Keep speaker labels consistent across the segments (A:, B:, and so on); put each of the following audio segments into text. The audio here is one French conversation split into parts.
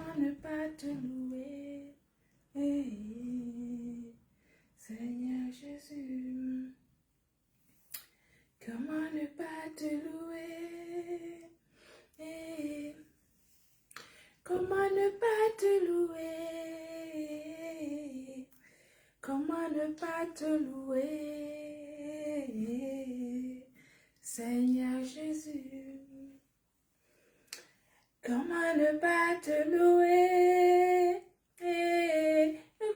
A: Comment ne pas te louer, Seigneur Jésus? Comment ne pas te louer? Comment ne pas te louer? Comment ne pas te louer, Seigneur Jésus? Comment ne pas te louer?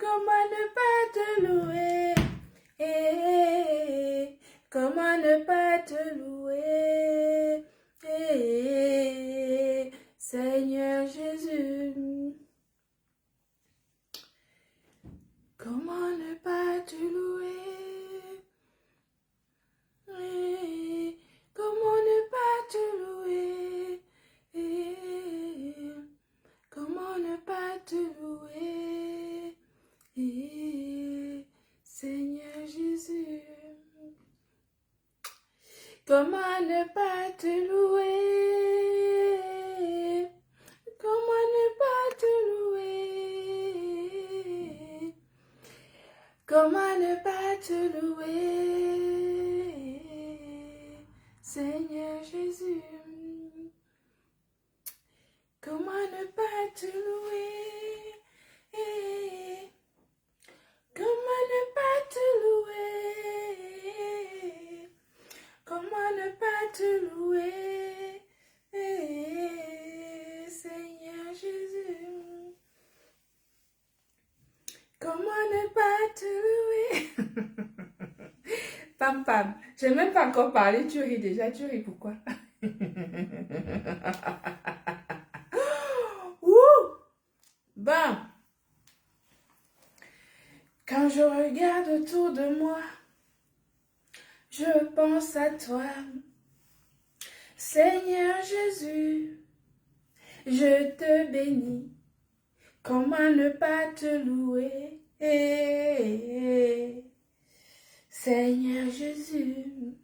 A: Comment ne pas te louer? Comment ne pas te louer, Seigneur Jésus? Comment ne pas te louer? Comment ne pas te louer? Comment ne pas te louer, Seigneur Jésus? Comment ne pas te louer? Comment ne pas te louer? Comment ne pas te louer, Seigneur Jésus? Comment ne pas te louer? Comment ne pas te louer? Comment ne pas te louer, Seigneur Jésus? Comment ne pas te louer? Pam pam, je n'ai même pas encore parlé, tu ris déjà, tu ris pourquoi? Bon, quand je regarde autour de moi, je pense à toi, Seigneur Jésus, je te bénis. Comment ne pas te louer, Seigneur Jésus?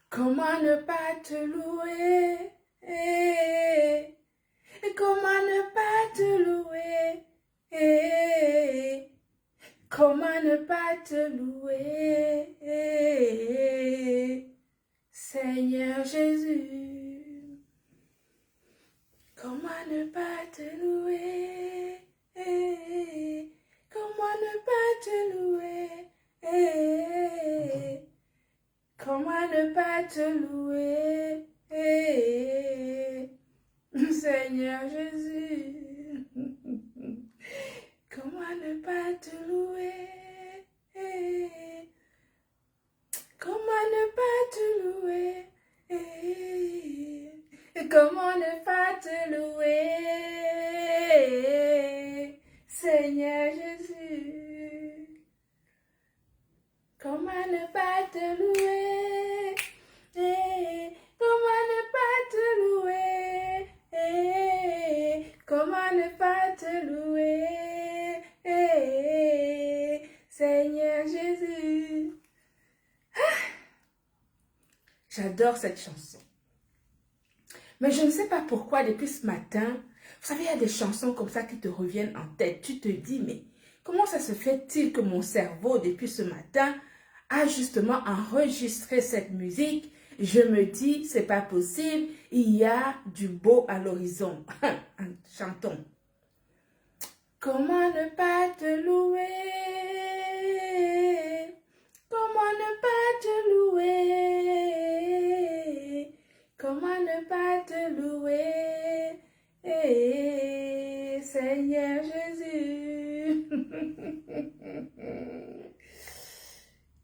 A: Comment ne pas te louer? Comment ne pas te louer? Comment ne pas te louer, Seigneur Jésus? Comment ne pas te louer? Comment ne pas te louer? Comment ne pas te louer, Seigneur Jésus? Comment ne pas te louer? Comment ne pas te louer? Comment ne pas te louer, Seigneur Jésus? Comment ne pas te louer? Comment ne pas te louer? Comment ne pas te louer, Seigneur Jésus? J'adore cette chanson. Mais je ne sais pas pourquoi depuis ce matin, vous savez, il y a des chansons comme ça qui te reviennent en tête. Tu te dis, mais comment ça se fait-il que mon cerveau, depuis ce matin, a justement enregistré cette musique? Je me dis, c'est pas possible, il y a du beau à l'horizon. Chantons. Comment ne pas te louer? Comment ne pas te louer? Comment ne pas te louer, Seigneur Jésus?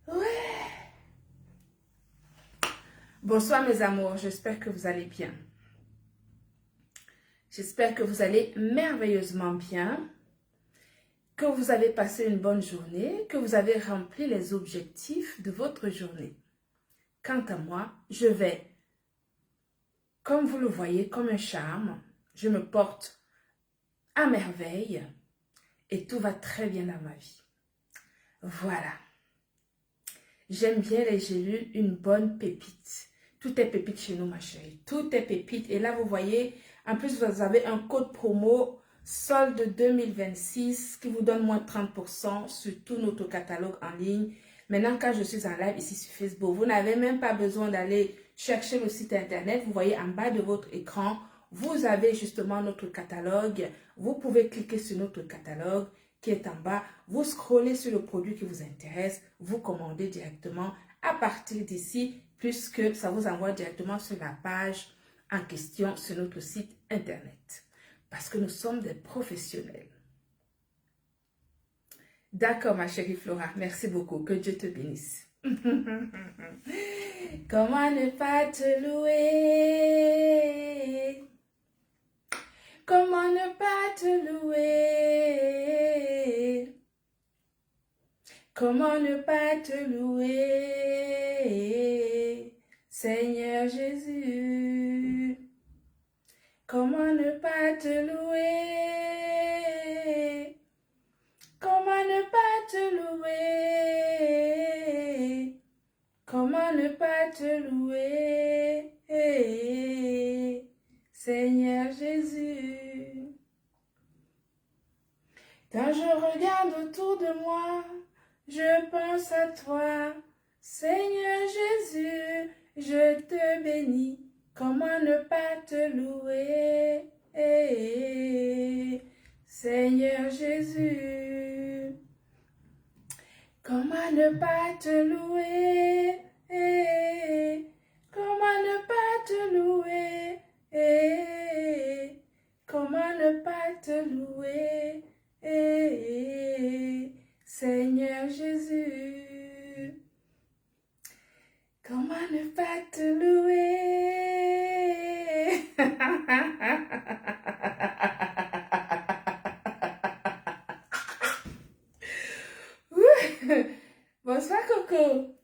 A: Ouais. Bonsoir mes amours, j'espère que vous allez bien. J'espère que vous allez merveilleusement bien, que vous avez passé une bonne journée, que vous avez rempli les objectifs de votre journée. Quant à moi, je vais, comme vous le voyez, comme un charme, je me porte à merveille et tout va très bien dans ma vie. Voilà. J'aime bien les gélules, une bonne pépite. Tout est pépite chez nous, ma chérie. Tout est pépite. Et là, vous voyez, En plus, vous avez un code promo solde 2026 qui vous donne moins 30% sur tout notre catalogue en ligne. Maintenant, quand je suis en live ici sur Facebook, vous n'avez même pas besoin d'aller chercher le site internet. Vous voyez en bas de votre écran, vous avez justement notre catalogue. Vous pouvez cliquer sur notre catalogue qui est en bas. Vous scrollez sur le produit qui vous intéresse. Vous commandez directement à partir d'ici, puisque ça vous envoie directement sur la page en question sur notre site internet. Parce que nous sommes des professionnels. D'accord, ma chérie Flora. Merci beaucoup. Que Dieu te bénisse. Comment ne pas te louer? Comment ne pas te louer? Comment ne pas te louer, Seigneur Jésus? Comment ne pas te louer? Comment ne pas te louer? Comment ne pas te louer, Seigneur Jésus? Quand je regarde autour de moi, je pense à toi, Seigneur Jésus, je te bénis. Comment ne pas te louer, Seigneur Jésus? Comment ne pas te louer, comment ne pas te louer, comment ne pas te louer, Seigneur Jésus? Comment ne pas te louer? Bonsoir Coco.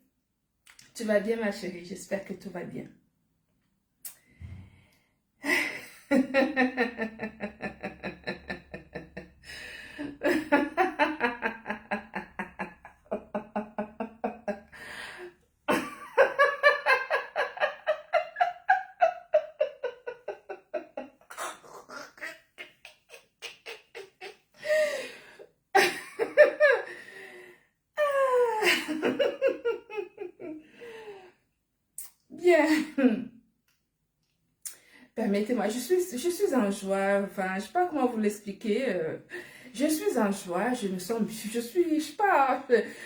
A: Tu vas bien ma chérie? J'espère que tout va bien. Bien. Permettez-moi, je suis en joie, enfin, je ne sais pas comment vous l'expliquer. Je suis en joie, je me sens, je sais pas,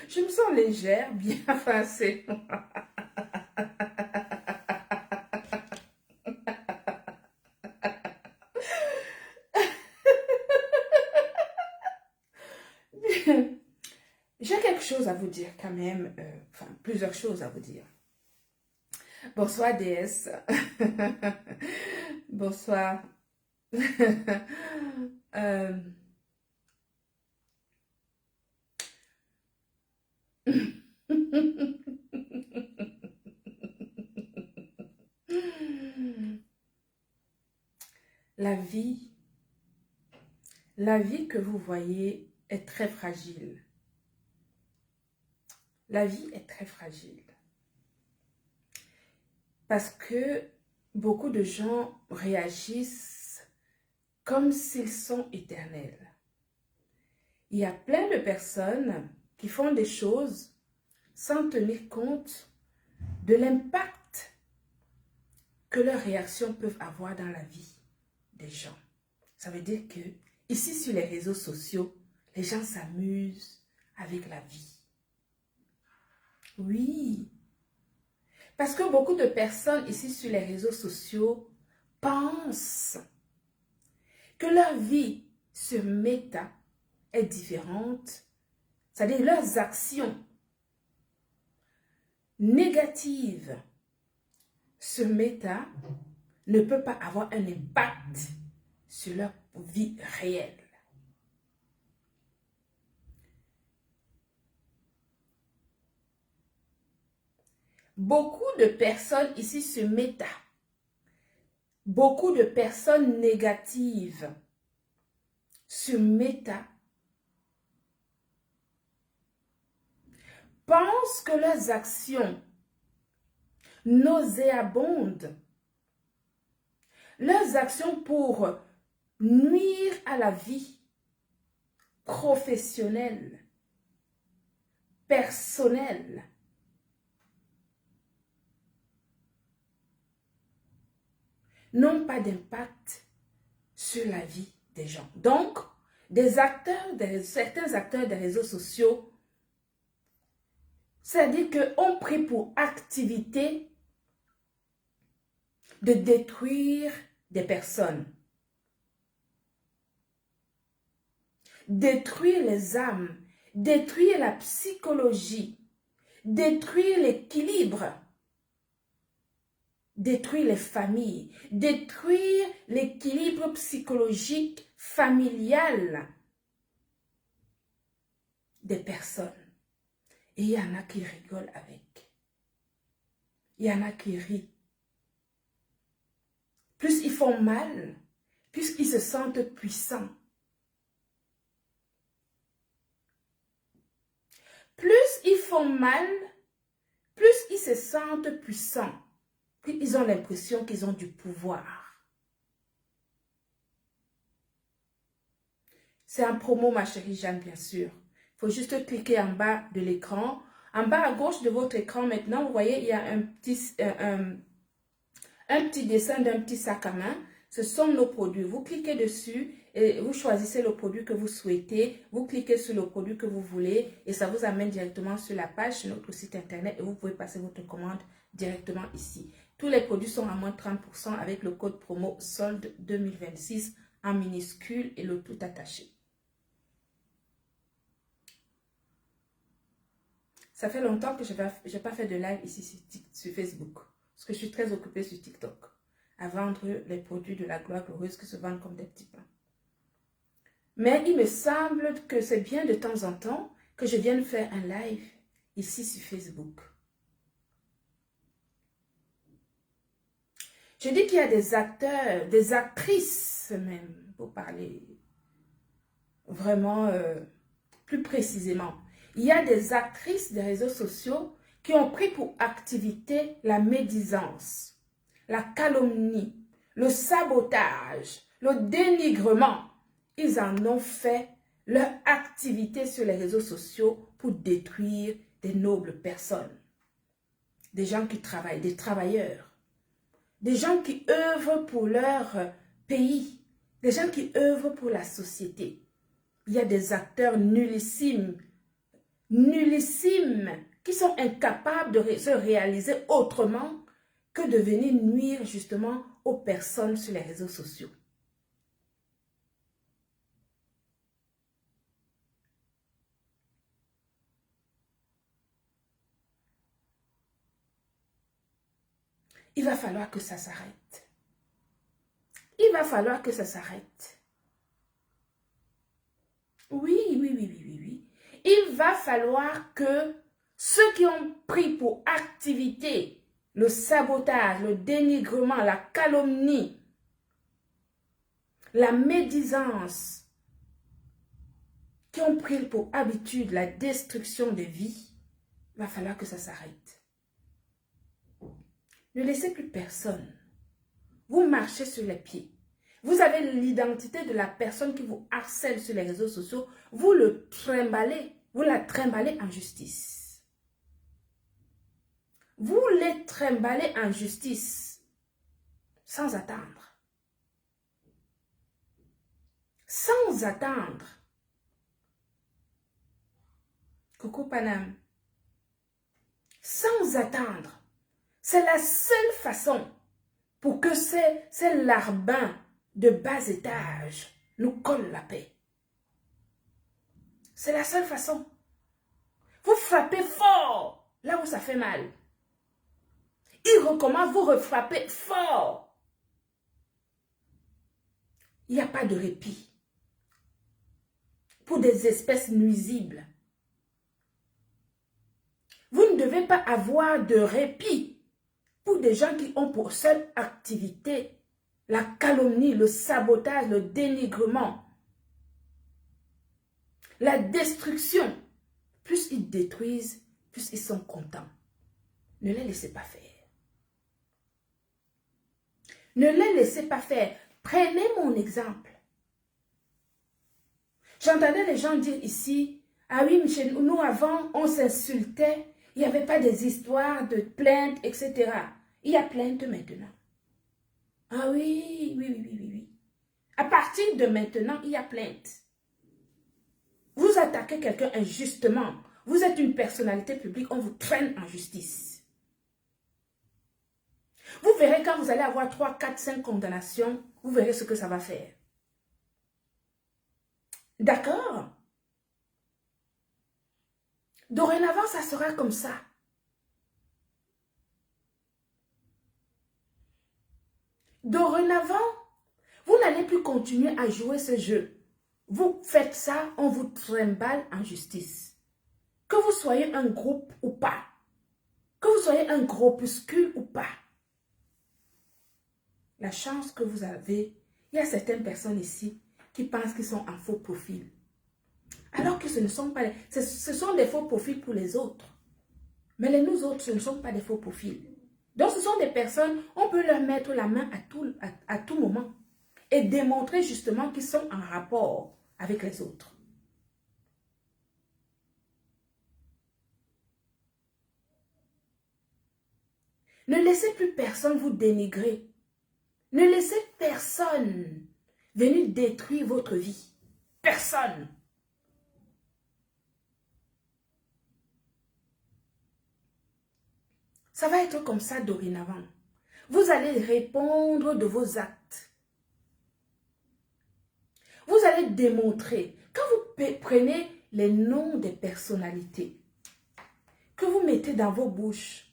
A: je me sens légère, bien, enfin, c'est... J'ai quelque chose à vous dire quand même, enfin, plusieurs choses à vous dire. Bonsoir, déesse. Bonsoir. Euh, La vie que vous voyez est très fragile. La vie est très fragile. Parce que beaucoup de gens réagissent comme s'ils sont éternels. Il y a plein de personnes qui font des choses sans tenir compte de l'impact que leurs réactions peuvent avoir dans la vie des gens. Ça veut dire que ici sur les réseaux sociaux, les gens s'amusent avec la vie. Oui. Parce que beaucoup de personnes ici sur les réseaux sociaux pensent que leur vie sur Meta est différente. C'est-à-dire leurs actions négatives sur Meta ne peuvent pas avoir un impact sur leur vie réelle. Beaucoup de personnes ici sur Meta, beaucoup de personnes négatives sur Meta pensent que leurs actions nauséabondes leurs actions pour nuire à la vie professionnelle, personnelle, n'ont pas d'impact sur la vie des gens. Donc, certains acteurs des réseaux sociaux, c'est-à-dire qu'on pris pour activité de détruire des personnes, détruire les âmes, détruire la psychologie, détruire l'équilibre, détruire les familles, détruire l'équilibre psychologique, familial des personnes. Et il y en a qui rigolent avec. Il y en a qui rient. Plus ils font mal, plus ils se sentent puissants. Plus ils font mal, plus ils se sentent puissants. Puis ils ont l'impression qu'ils ont du pouvoir. C'est un promo, ma chérie Jeanne, bien sûr. Il faut juste cliquer en bas de l'écran. En bas à gauche de votre écran, maintenant, vous voyez, il y a un petit dessin d'un petit sac à main. Ce sont nos produits. Vous cliquez dessus et vous choisissez le produit que vous souhaitez. Vous cliquez sur le produit que vous voulez et ça vous amène directement sur la page, sur notre site internet et vous pouvez passer votre commande directement ici. Tous les produits sont à moins 30% avec le code promo solde 2026 en minuscule et le tout attaché. Ça fait longtemps que je n'ai pas fait de live ici sur Facebook. Parce que je suis très occupée sur TikTok. À vendre les produits de la gloire glorieuse qui se vendent comme des petits pains. Mais il me semble que c'est bien de temps en temps que je vienne faire un live ici sur Facebook. Je dis qu'il y a des acteurs, des actrices même, pour parler vraiment plus précisément. Il y a des actrices des réseaux sociaux qui ont pris pour activité la médisance, la calomnie, le sabotage, le dénigrement. Ils en ont fait leur activité sur les réseaux sociaux pour détruire des nobles personnes. Des gens qui travaillent, des travailleurs. Des gens qui œuvrent pour leur pays. Des gens qui œuvrent pour la société. Il y a des acteurs nullissimes, qui sont incapables de se réaliser autrement que de venir nuire justement aux personnes sur les réseaux sociaux. Il va falloir que ça s'arrête. Il va falloir que ça s'arrête. Oui. Il va falloir que ceux qui ont pris pour activité le sabotage, le dénigrement, la calomnie, la médisance, qui ont pris pour habitude la destruction des vies, il va falloir que ça s'arrête. Ne laissez plus personne. Vous marchez sur les pieds. Vous avez l'identité de la personne qui vous harcèle sur les réseaux sociaux. Vous le trimballez. Vous la trimballez en justice. Vous les trimballez en justice. Sans attendre. Sans attendre. Coucou Paname. Sans attendre. C'est la seule façon pour que ces larbins de bas étage nous collent la paix. C'est la seule façon. Vous frappez fort là où ça fait mal. Il recommence, vous refrappez fort. Il n'y a pas de répit pour des espèces nuisibles. Vous ne devez pas avoir de répit pour des gens qui ont pour seule activité la calomnie, le sabotage, le dénigrement, la destruction. Plus ils détruisent, plus ils sont contents. Ne les laissez pas faire. Ne les laissez pas faire. Prenez mon exemple. J'entendais les gens dire ici, ah oui, nous avant, on s'insultait, il n'y avait pas des histoires de plaintes, etc. Il y a plainte maintenant. Ah oui, oui, oui, oui, oui, oui. À partir de maintenant, il y a plainte. Vous attaquez quelqu'un injustement. Vous êtes une personnalité publique, on vous traîne en justice. Vous verrez quand vous allez avoir 3, 4, 5 condamnations, vous verrez ce que ça va faire. D'accord? Dorénavant, ça sera comme ça. Dorénavant, vous n'allez plus continuer à jouer ce jeu. Vous faites ça, on vous trimballe en justice. Que vous soyez un groupe ou pas. Que vous soyez un groupuscule ou pas. La chance que vous avez, il y a certaines personnes ici qui pensent qu'ils sont en faux profil. Alors que ce ne sont pas, ce sont des faux profils pour les autres. Mais nous autres, ce ne sont pas des faux profils. Donc ce sont des personnes, on peut leur mettre la main à tout moment et démontrer justement qu'ils sont en rapport avec les autres. Ne laissez plus personne vous dénigrer. Ne laissez personne venir détruire votre vie. Personne. Ça va être comme ça dorénavant. Vous allez répondre de vos actes. Vous allez démontrer. Quand vous prenez les noms des personnalités, que vous mettez dans vos bouches,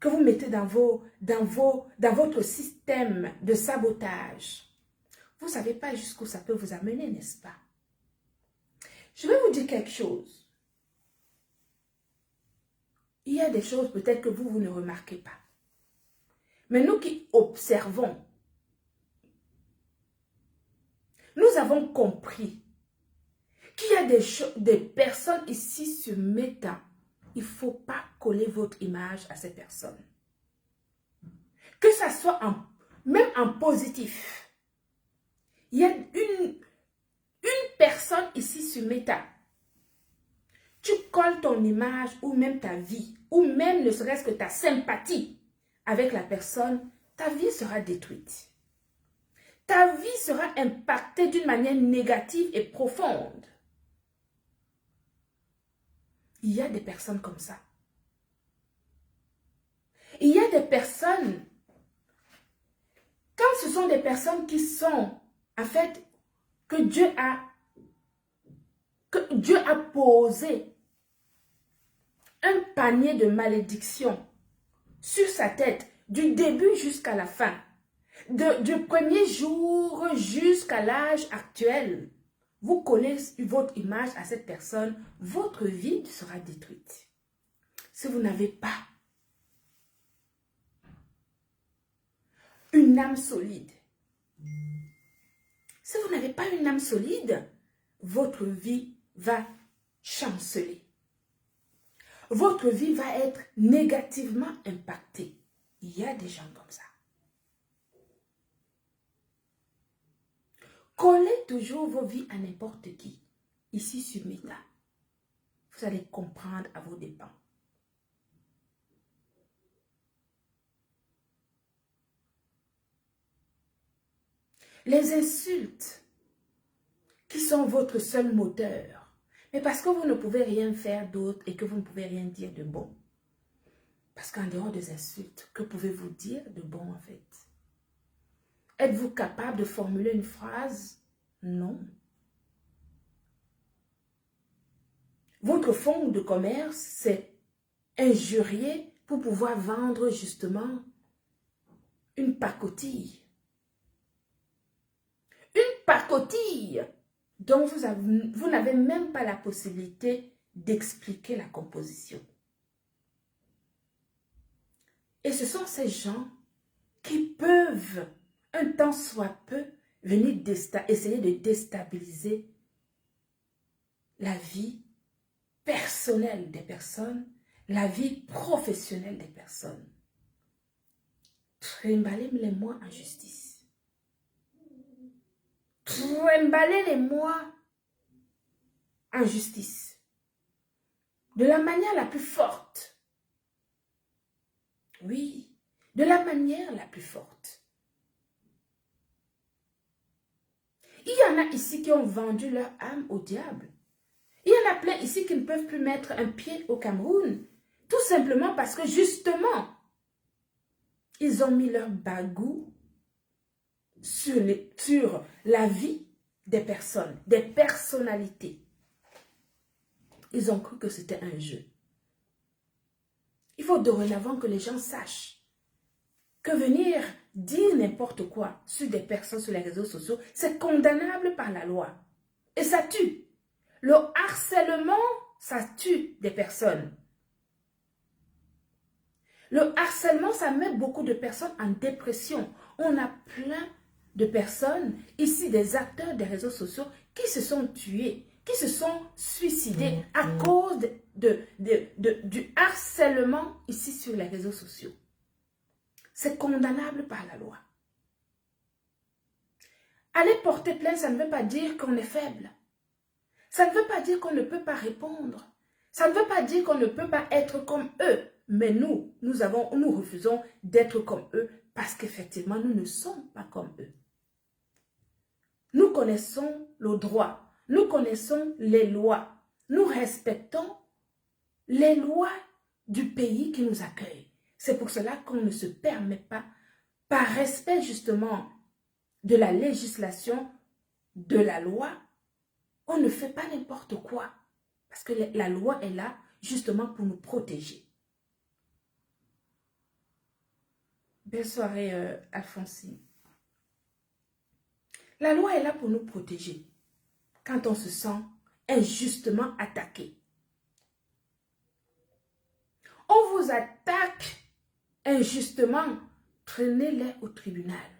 A: que vous mettez dans votre système de sabotage, vous ne savez pas jusqu'où ça peut vous amener, n'est-ce pas? Je vais vous dire quelque chose. Il y a des choses peut-être que vous ne remarquez pas. Mais nous qui observons, nous avons compris qu'il y a des personnes ici sur Meta. Il ne faut pas coller votre image à ces personnes. Que ça soit même en positif. Il y a une personne ici sur Meta. Tu colles ton image ou même ta vie, ou même ne serait-ce que ta sympathie avec la personne, ta vie sera détruite. Ta vie sera impactée d'une manière négative et profonde. Il y a des personnes comme ça. Il y a des personnes, quand ce sont des personnes qui sont, en fait, que Dieu a posé un panier de malédictions sur sa tête, du début jusqu'à la fin, du premier jour jusqu'à l'âge actuel. Vous collez votre image à cette personne, votre vie sera détruite. Si vous n'avez pas une âme solide, si vous n'avez pas une âme solide, votre vie va chanceler. Votre vie va être négativement impactée. Il y a des gens comme ça. Collez toujours vos vies à n'importe qui. Ici sur Meta, vous allez comprendre à vos dépens. Les insultes qui sont votre seul moteur, mais parce que vous ne pouvez rien faire d'autre et que vous ne pouvez rien dire de bon. Parce qu'en dehors des insultes, que pouvez-vous dire de bon en fait? Êtes-vous capable de formuler une phrase? Non. Votre fonds de commerce, c'est injurier pour pouvoir vendre justement une pacotille. Une pacotille dont vous n'avez même pas la possibilité d'expliquer la composition. Et ce sont ces gens qui peuvent, un temps soit peu, venir essayer de déstabiliser la vie personnelle des personnes, la vie professionnelle des personnes. Trimballez-les-moi en justice. Trimballez-les-moi en justice. De la manière la plus forte. Oui, de la manière la plus forte. Il y en a ici qui ont vendu leur âme au diable. Il y en a plein ici qui ne peuvent plus mettre un pied au Cameroun. Tout simplement parce que justement, ils ont mis leur bagou sur la vie des personnes, des personnalités. Ils ont cru que c'était un jeu. Il faut dorénavant que les gens sachent que venir dire n'importe quoi sur des personnes sur les réseaux sociaux, c'est condamnable par la loi. Et ça tue. Le harcèlement, ça tue des personnes. Le harcèlement, ça met beaucoup de personnes en dépression. On a plein de personnes, ici des acteurs des réseaux sociaux, qui se sont tués, qui se sont suicidés à cause du harcèlement ici sur les réseaux sociaux. C'est condamnable par la loi. Aller porter plainte, ça ne veut pas dire qu'on est faible. Ça ne veut pas dire qu'on ne peut pas répondre. Ça ne veut pas dire qu'on ne peut pas être comme eux. Mais nous refusons d'être comme eux parce qu'effectivement, nous ne sommes pas comme eux. Nous connaissons le droit. Nous connaissons les lois. Nous respectons les lois du pays qui nous accueille. C'est pour cela qu'on ne se permet pas, par respect justement de la législation, de la loi, on ne fait pas n'importe quoi. Parce que la loi est là justement pour nous protéger. Belle soirée, Alphonsine. La loi est là pour nous protéger quand on se sent injustement attaqué. On vous attaque injustement, traînez-les au tribunal.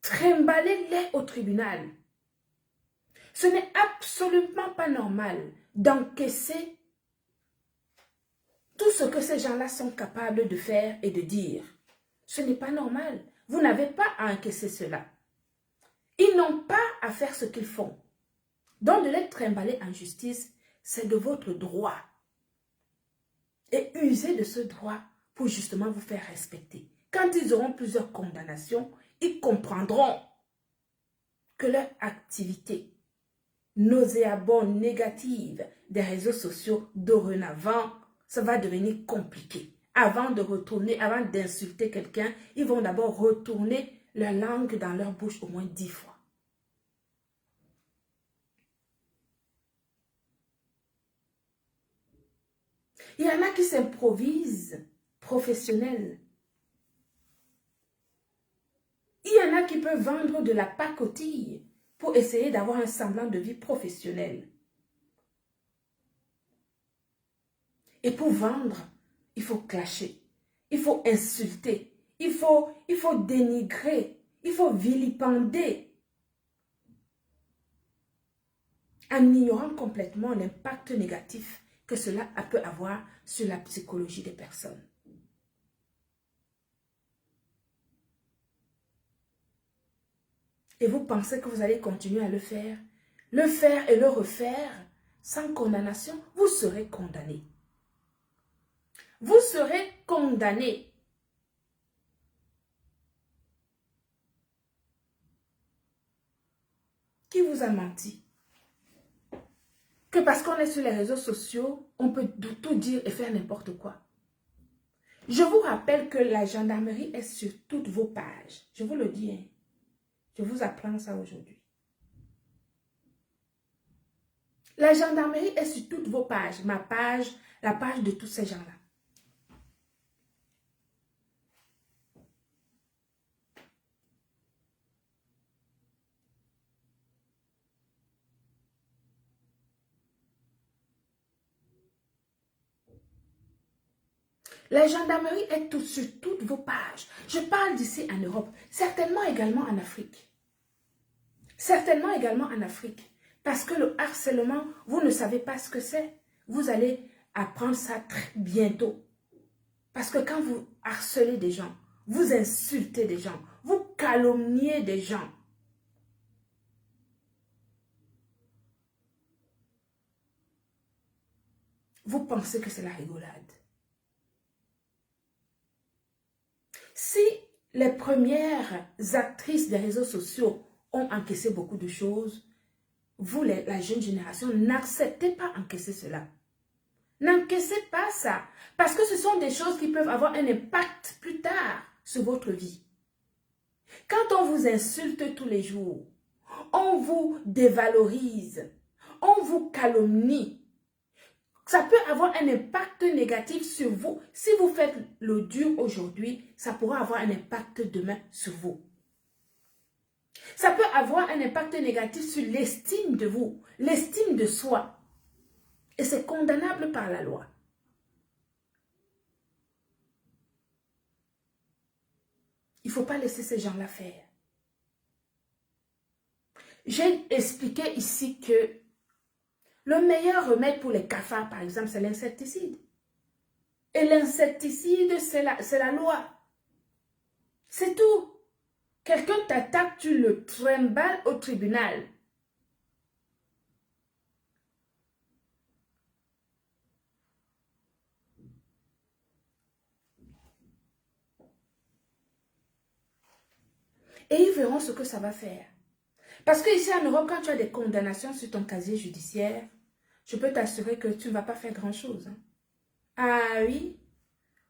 A: Trimballez-les au tribunal. Ce n'est absolument pas normal d'encaisser tout ce que ces gens-là sont capables de faire et de dire. Ce n'est pas normal. Vous n'avez pas à encaisser cela. Ils n'ont pas à faire ce qu'ils font. Donc de les trimballer en justice, c'est de votre droit. Et usez de ce droit pour justement vous faire respecter. Quand ils auront plusieurs condamnations, ils comprendront que leur activité nauséabonde, négative des réseaux sociaux, dorénavant, ça va devenir compliqué. Avant de retourner, avant d'insulter quelqu'un, ils vont d'abord retourner leur langue dans leur bouche au moins 10 fois. Il y en a qui s'improvisent professionnels. Il y en a qui peuvent vendre de la pacotille pour essayer d'avoir un semblant de vie professionnelle. Et pour vendre, il faut clasher, il faut insulter, il faut dénigrer, il faut vilipender. En ignorant complètement l'impact négatif que cela peut avoir sur la psychologie des personnes. Et vous pensez que vous allez continuer à le faire et le refaire sans condamnation, vous serez condamné. Vous serez condamné. Qui vous a menti? Que parce qu'on est sur les réseaux sociaux, on peut tout dire et faire n'importe quoi. Je vous rappelle que la gendarmerie est sur toutes vos pages. Je vous le dis, hein. Je vous apprends ça aujourd'hui. La gendarmerie est sur toutes vos pages. Ma page, la page de tous ces gens-là. La gendarmerie est sur toutes vos pages. Je parle d'ici en Europe, certainement également en Afrique. Certainement également en Afrique. Parce que le harcèlement, vous ne savez pas ce que c'est. Vous allez apprendre ça très bientôt. Parce que quand vous harcelez des gens, vous insultez des gens, vous calomniez des gens, vous pensez que c'est la rigolade. Si les premières actrices des réseaux sociaux ont encaissé beaucoup de choses, vous, la jeune génération, n'acceptez pas encaisser cela. N'encaissez pas ça, parce que ce sont des choses qui peuvent avoir un impact plus tard sur votre vie. Quand on vous insulte tous les jours, on vous dévalorise, on vous calomnie, ça peut avoir un impact négatif sur vous. Si vous faites le dur aujourd'hui, ça pourra avoir un impact demain sur vous. Ça peut avoir un impact négatif sur l'estime de vous, l'estime de soi. Et c'est condamnable par la loi. Il ne faut pas laisser ces gens-là faire. J'ai expliqué ici que le meilleur remède pour les cafards, par exemple, c'est l'insecticide. Et l'insecticide, c'est la loi. C'est tout. Quelqu'un t'attaque, tu le trimbales au tribunal. Et ils verront ce que ça va faire. Parce qu'ici en Europe, quand tu as des condamnations sur ton casier judiciaire, je peux t'assurer que tu ne vas pas faire grand-chose. Hein. Ah oui,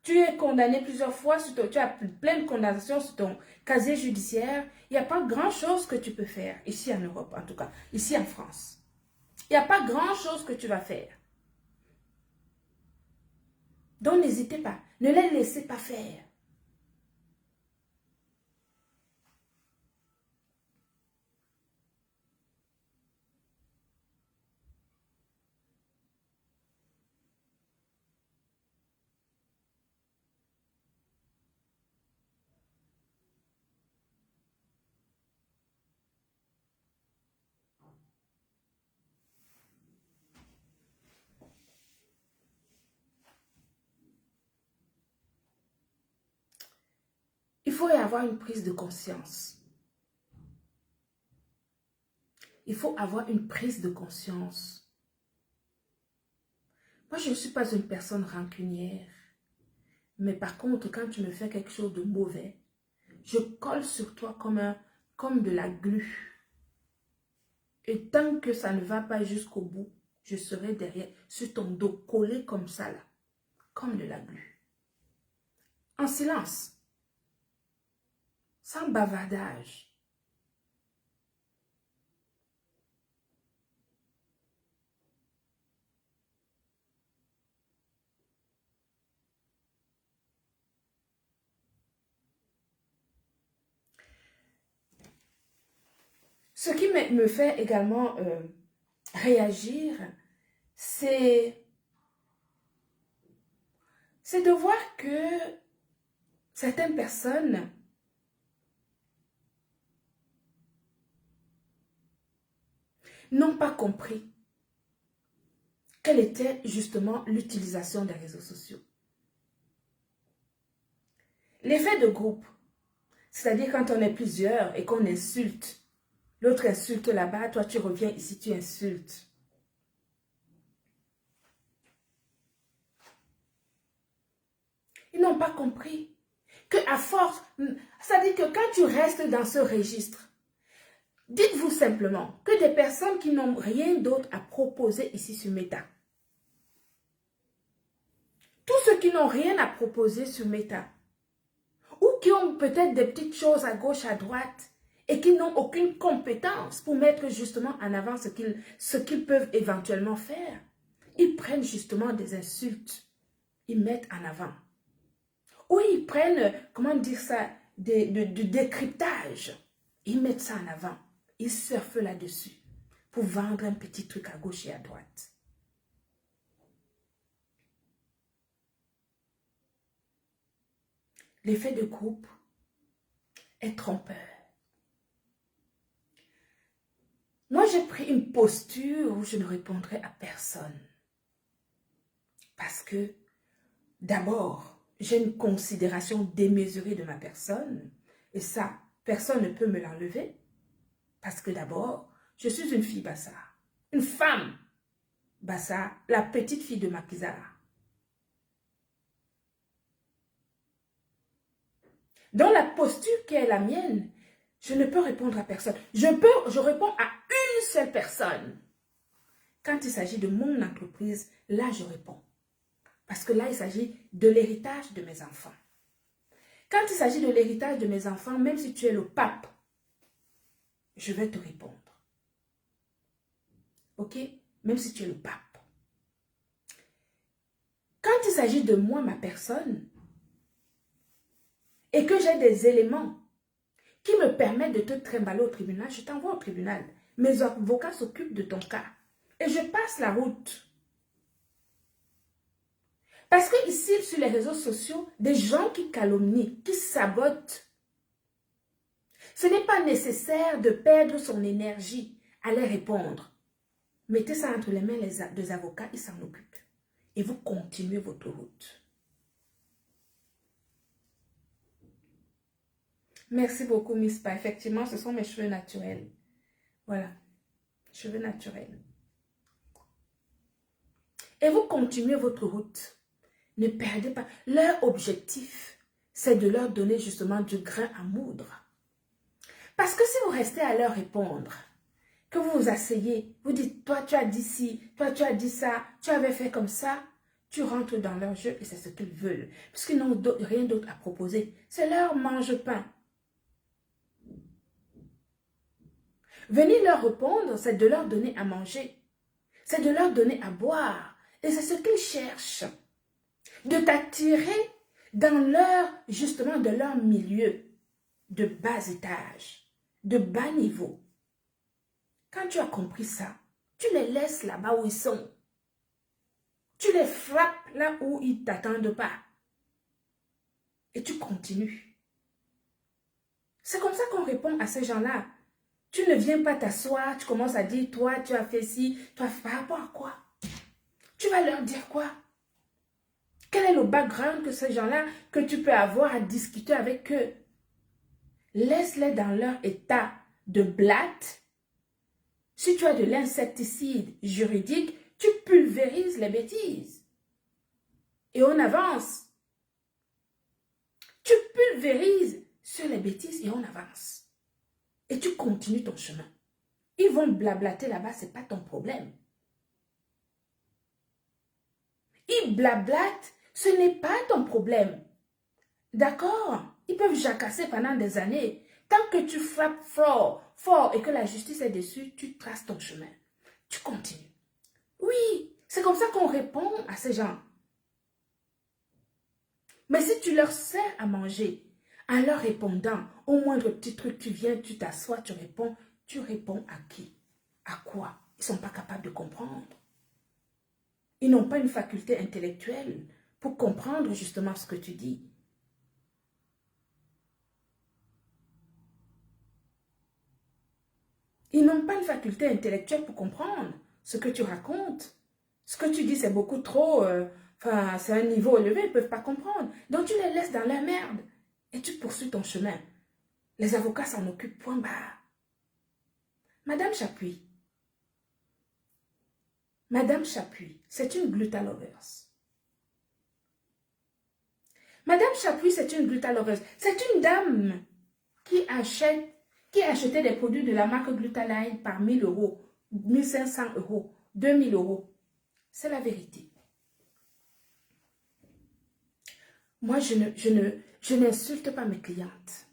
A: tu es condamné plusieurs fois, tu as plein de condamnations sur ton casier judiciaire. Il n'y a pas grand-chose que tu peux faire, ici en Europe en tout cas, ici en France. Il n'y a pas grand-chose que tu vas faire. Donc n'hésitez pas, ne les laissez pas faire. Il faut y avoir une prise de conscience. Il faut avoir une prise de conscience. Moi, je ne suis pas une personne rancunière. Mais par contre, quand tu me fais quelque chose de mauvais, je colle sur toi comme de la glu. Et tant que ça ne va pas jusqu'au bout, je serai derrière, sur ton dos, collé comme ça, là, comme de la glu. En silence, sans bavardage. Ce qui me fait également réagir, c'est de voir que certaines personnes n'ont pas compris quelle était justement l'utilisation des réseaux sociaux. L'effet de groupe, c'est-à-dire quand on est plusieurs et qu'on insulte, l'autre insulte là-bas, toi tu reviens ici, tu insultes. Ils n'ont pas compris que à force, c'est-à-dire que quand tu restes dans ce registre, dites-vous simplement que des personnes qui n'ont rien d'autre à proposer ici sur Meta, tous ceux qui n'ont rien à proposer sur Meta, ou qui ont peut-être des petites choses à gauche, à droite, et qui n'ont aucune compétence pour mettre justement en avant ce qu'ils peuvent éventuellement faire, ils prennent justement des insultes, ils mettent en avant. Ou ils prennent, comment dire ça, du décryptage, ils mettent ça en avant, ils surfent là-dessus pour vendre un petit truc à gauche et à droite. L'effet de groupe est trompeur. Moi, j'ai pris une posture où je ne répondrai à personne. Parce que, d'abord, j'ai une considération démesurée de ma personne. Et ça, personne ne peut me l'enlever. Parce que d'abord, je suis une fille Bassa. Une femme Bassa, la petite fille de Makizara. Dans la posture qui est la mienne, je ne peux répondre à personne. Je réponds à une seule personne. Quand il s'agit de mon entreprise, là je réponds. Parce que là, il s'agit de l'héritage de mes enfants. Quand il s'agit de l'héritage de mes enfants, même si tu es le pape, je vais te répondre. Ok? Même si tu es le pape. Quand il s'agit de moi, ma personne, et que j'ai des éléments qui me permettent de te trimballer au tribunal, je t'envoie au tribunal. Mes avocats s'occupent de ton cas. Et je passe la route. Parce que ici, sur les réseaux sociaux, des gens qui calomnient, qui sabotent, ce n'est pas nécessaire de perdre son énergie à les répondre. Mettez ça entre les mains des avocats, ils s'en occupent. Et vous continuez votre route. Merci beaucoup, Miss Pa. Effectivement, ce sont mes cheveux naturels. Voilà, cheveux naturels. Et vous continuez votre route. Ne perdez pas. Leur objectif, c'est de leur donner justement du grain à moudre. Parce que si vous restez à leur répondre, que vous vous asseyez, vous dites, toi tu as dit ci, toi tu as dit ça, tu avais fait comme ça, tu rentres dans leur jeu et c'est ce qu'ils veulent. Parce qu'ils n'ont rien d'autre à proposer. C'est leur mange-pain. Venir leur répondre, c'est de leur donner à manger. C'est de leur donner à boire. Et c'est ce qu'ils cherchent. De t'attirer dans leur, justement, de leur milieu de bas étage, de bas niveau. Quand tu as compris ça, tu les laisses là-bas où ils sont. Tu les frappes là où ils ne t'attendent pas. Et tu continues. C'est comme ça qu'on répond à ces gens-là. Tu ne viens pas t'asseoir, tu commences à dire, toi, tu as fait ci, toi, par rapport à quoi? Tu vas leur dire quoi? Quel est le background que ces gens-là, que tu peux avoir à discuter avec eux? Laisse-les dans leur état de blatte. Si tu as de l'insecticide juridique, tu pulvérises les bêtises. Et on avance. Tu pulvérises sur les bêtises et on avance. Et tu continues ton chemin. Ils vont blablater là-bas, ce n'est pas ton problème. Ils blablatent, ce n'est pas ton problème. D'accord? Ils peuvent jacasser pendant des années. Tant que tu frappes fort, fort et que la justice est dessus, tu traces ton chemin. Tu continues. Oui, c'est comme ça qu'on répond à ces gens. Mais si tu leur sers à manger, en leur répondant, au moindre petit truc, tu viens, tu t'assois, tu réponds à qui? À quoi? Ils ne sont pas capables de comprendre. Ils n'ont pas une faculté intellectuelle pour comprendre justement ce que tu dis. Ils n'ont pas une faculté intellectuelle pour comprendre ce que tu racontes. Ce que tu dis, c'est beaucoup trop... c'est un niveau élevé, ils ne peuvent pas comprendre. Donc, tu les laisses dans la merde. Et tu poursuis ton chemin. Les avocats s'en occupent, point barre. Madame Chapuis. Madame Chapuis, c'est une glutalovers. Madame Chapuis, c'est une glutalovers. C'est une dame qui achetait des produits de la marque Glutaline par 1000 euros, 1500 euros, 2000 euros. C'est la vérité. Moi, je n'insulte pas mes clientes.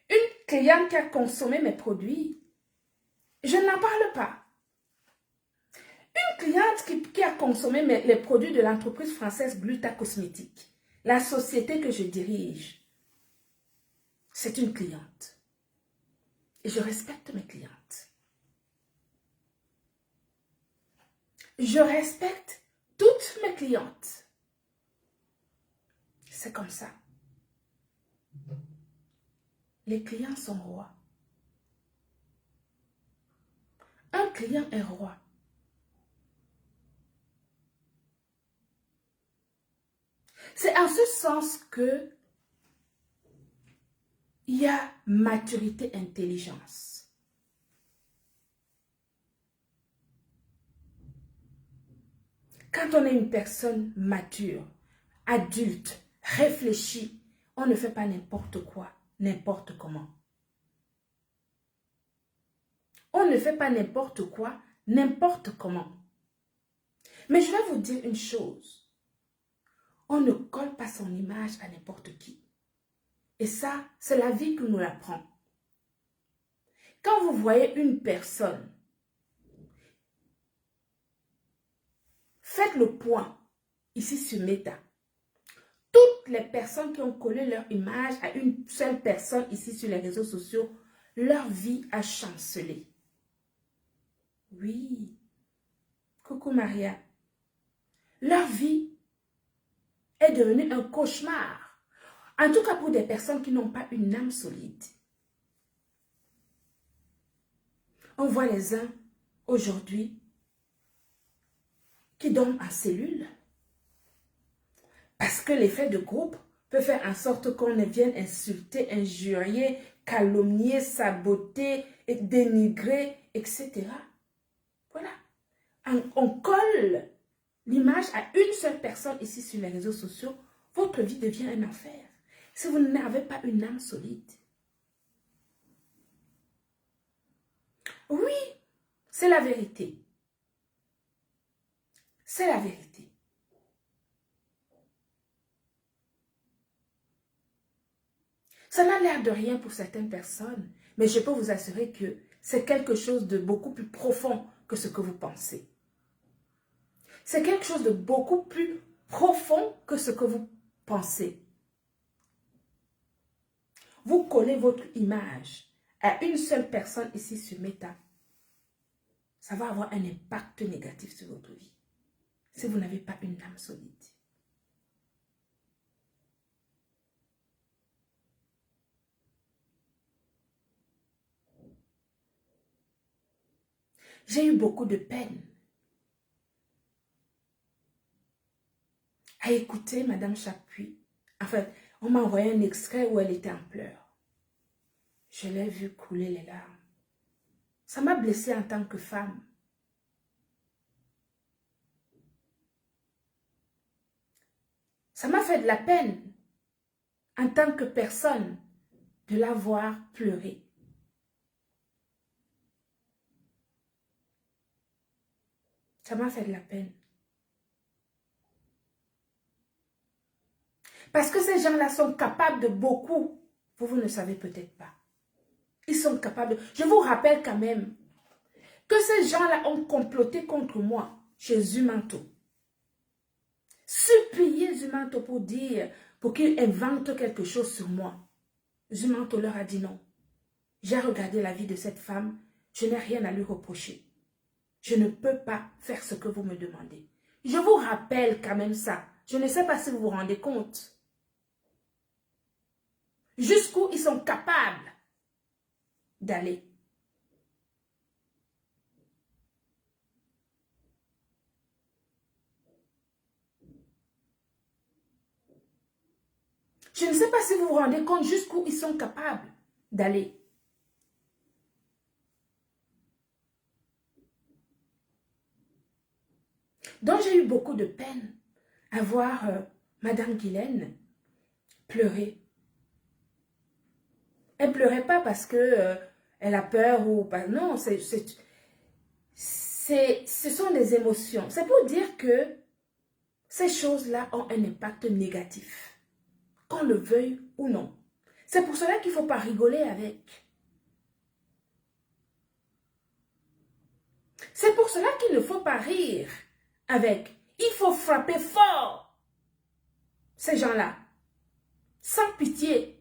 A: Une cliente qui a consommé mes produits, je n'en parle pas. Une cliente qui a consommé les produits de l'entreprise française Gluta Cosmétique, la société que je dirige, c'est une cliente. Et je respecte mes clientes. Je respecte toutes mes clientes. C'est comme ça. Les clients sont rois. Un client est roi. C'est en ce sens que il y a maturité, intelligence. Quand on est une personne mature, adulte, réfléchie, on ne fait pas n'importe quoi, n'importe comment. On ne fait pas n'importe quoi, n'importe comment. Mais je vais vous dire une chose. On ne colle pas son image à n'importe qui. Et ça, c'est la vie qui nous l'apprend. Quand vous voyez une personne, faites le point ici sur Meta. Toutes les personnes qui ont collé leur image à une seule personne ici sur les réseaux sociaux, leur vie a chancelé. Oui. Coucou Maria. Leur vie est devenue un cauchemar. En tout cas pour des personnes qui n'ont pas une âme solide. On voit les uns aujourd'hui qui dorment en cellule. Parce que l'effet de groupe peut faire en sorte qu'on vienne insulter, injurier, calomnier, saboter, dénigrer, etc. Voilà. On colle l'image à une seule personne ici sur les réseaux sociaux. Votre vie devient un enfer. Si vous n'avez pas une âme solide. Oui, c'est la vérité. C'est la vérité. Ça n'a l'air de rien pour certaines personnes, mais je peux vous assurer que c'est quelque chose de beaucoup plus profond que ce que vous pensez. C'est quelque chose de beaucoup plus profond que ce que vous pensez. Vous collez votre image à une seule personne ici sur Meta. Ça va avoir un impact négatif sur votre vie. Si vous n'avez pas une âme solide. J'ai eu beaucoup de peine à écouter Madame Chapuis. En fait, on m'a envoyé un extrait où elle était en pleurs. Je l'ai vue couler les larmes. Ça m'a blessée en tant que femme. Ça m'a fait de la peine en tant que personne de la voir pleurer. Ça m'a fait de la peine. Parce que ces gens-là sont capables de beaucoup. Vous ne savez peut-être pas. Ils sont capables de... Je vous rappelle quand même que ces gens-là ont comploté contre moi chez Zumanto. Supplié Zumanto pour qu'il invente quelque chose sur moi. Zumanto leur a dit non. J'ai regardé la vie de cette femme. Je n'ai rien à lui reprocher. Je ne peux pas faire ce que vous me demandez. Je vous rappelle quand même ça. Je ne sais pas si vous vous rendez compte. Jusqu'où ils sont capables d'aller. Je ne sais pas si vous vous rendez compte jusqu'où ils sont capables d'aller. Donc j'ai eu beaucoup de peine à voir Madame Guylaine pleurer. Elle ne pleurait pas parce que elle a peur ou pas. Non, ce sont des émotions. C'est pour dire que ces choses-là ont un impact négatif. Qu'on le veuille ou non. C'est pour cela qu'il ne faut pas rigoler avec. C'est pour cela qu'il ne faut pas rire avec. Il faut frapper fort ces gens-là. Sans pitié.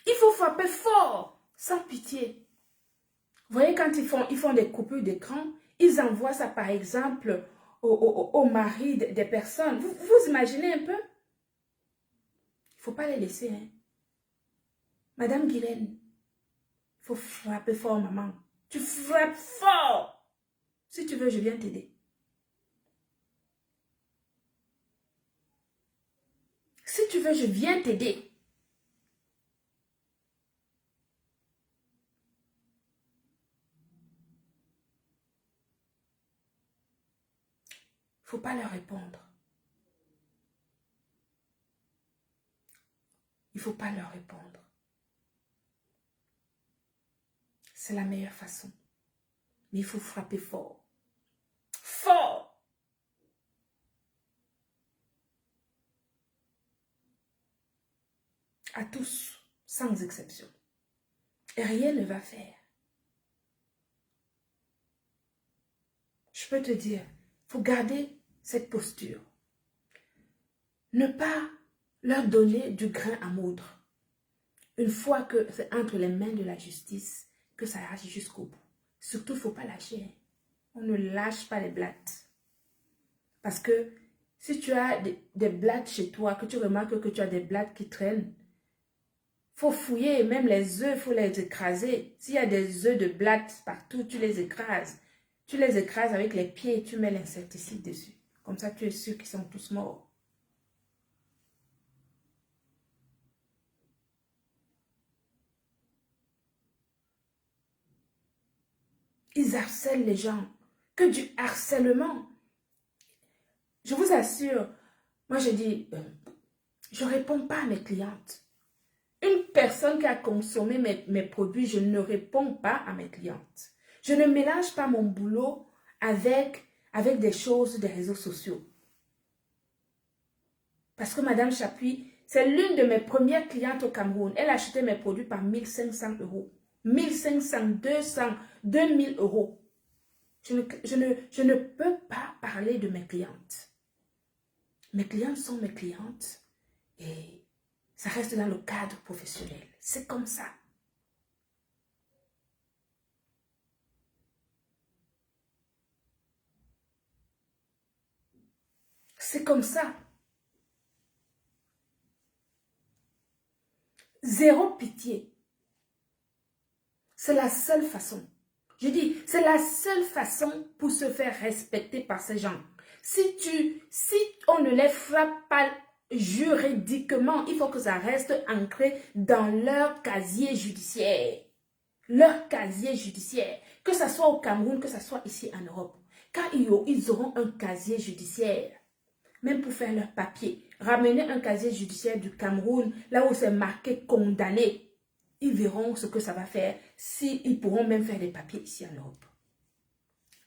A: Il faut frapper fort, sans pitié. Vous voyez, quand ils font des coupures d'écran, ils envoient ça par exemple au mari des personnes. Vous imaginez un peu? Il ne faut pas les laisser. Hein. Madame Guylaine, faut frapper fort, maman. Tu frappes fort. Si tu veux, je viens t'aider. Si tu veux, je viens t'aider. Faut pas leur répondre. Il faut pas leur répondre. C'est la meilleure façon. Mais il faut frapper fort. Fort! À tous, sans exception. Et rien ne va faire. Je peux te dire, il faut garder cette posture. Ne pas leur donner du grain à moudre. Une fois que c'est entre les mains de la justice, que ça ira jusqu'au bout. Surtout, il ne faut pas lâcher. On ne lâche pas les blattes. Parce que si tu as des blattes chez toi, que tu remarques que tu as des blattes qui traînent, il faut fouiller. Même les œufs, il faut les écraser. S'il y a des œufs de blattes partout, tu les écrases. Tu les écrases avec les pieds et tu mets l'insecticide dessus. Comme ça, tu es sûr qu'ils sont tous morts. Ils harcèlent les gens. Que du harcèlement. Je vous assure, moi je dis, je ne réponds pas à mes clientes. Une personne qui a consommé mes produits, je ne réponds pas à mes clientes. Je ne mélange pas mon boulot avec des choses des réseaux sociaux. Parce que Madame Chapuis, c'est l'une de mes premières clientes au Cameroun. Elle achetait mes produits par 1500 euros. 1500, 200, 2000 euros. Je ne peux pas parler de mes clientes. Mes clientes sont mes clientes et ça reste dans le cadre professionnel. C'est comme ça. C'est comme ça. Zéro pitié. C'est la seule façon. Je dis, c'est la seule façon pour se faire respecter par ces gens. Si on ne les frappe pas juridiquement, il faut que ça reste ancré dans leur casier judiciaire. Leur casier judiciaire. Que ce soit au Cameroun, que ce soit ici en Europe. Quand ils auront un casier judiciaire, même pour faire leur papier, ramener un casier judiciaire du Cameroun, là où c'est marqué condamné, ils verront ce que ça va faire, s'ils pourront même faire des papiers ici en Europe.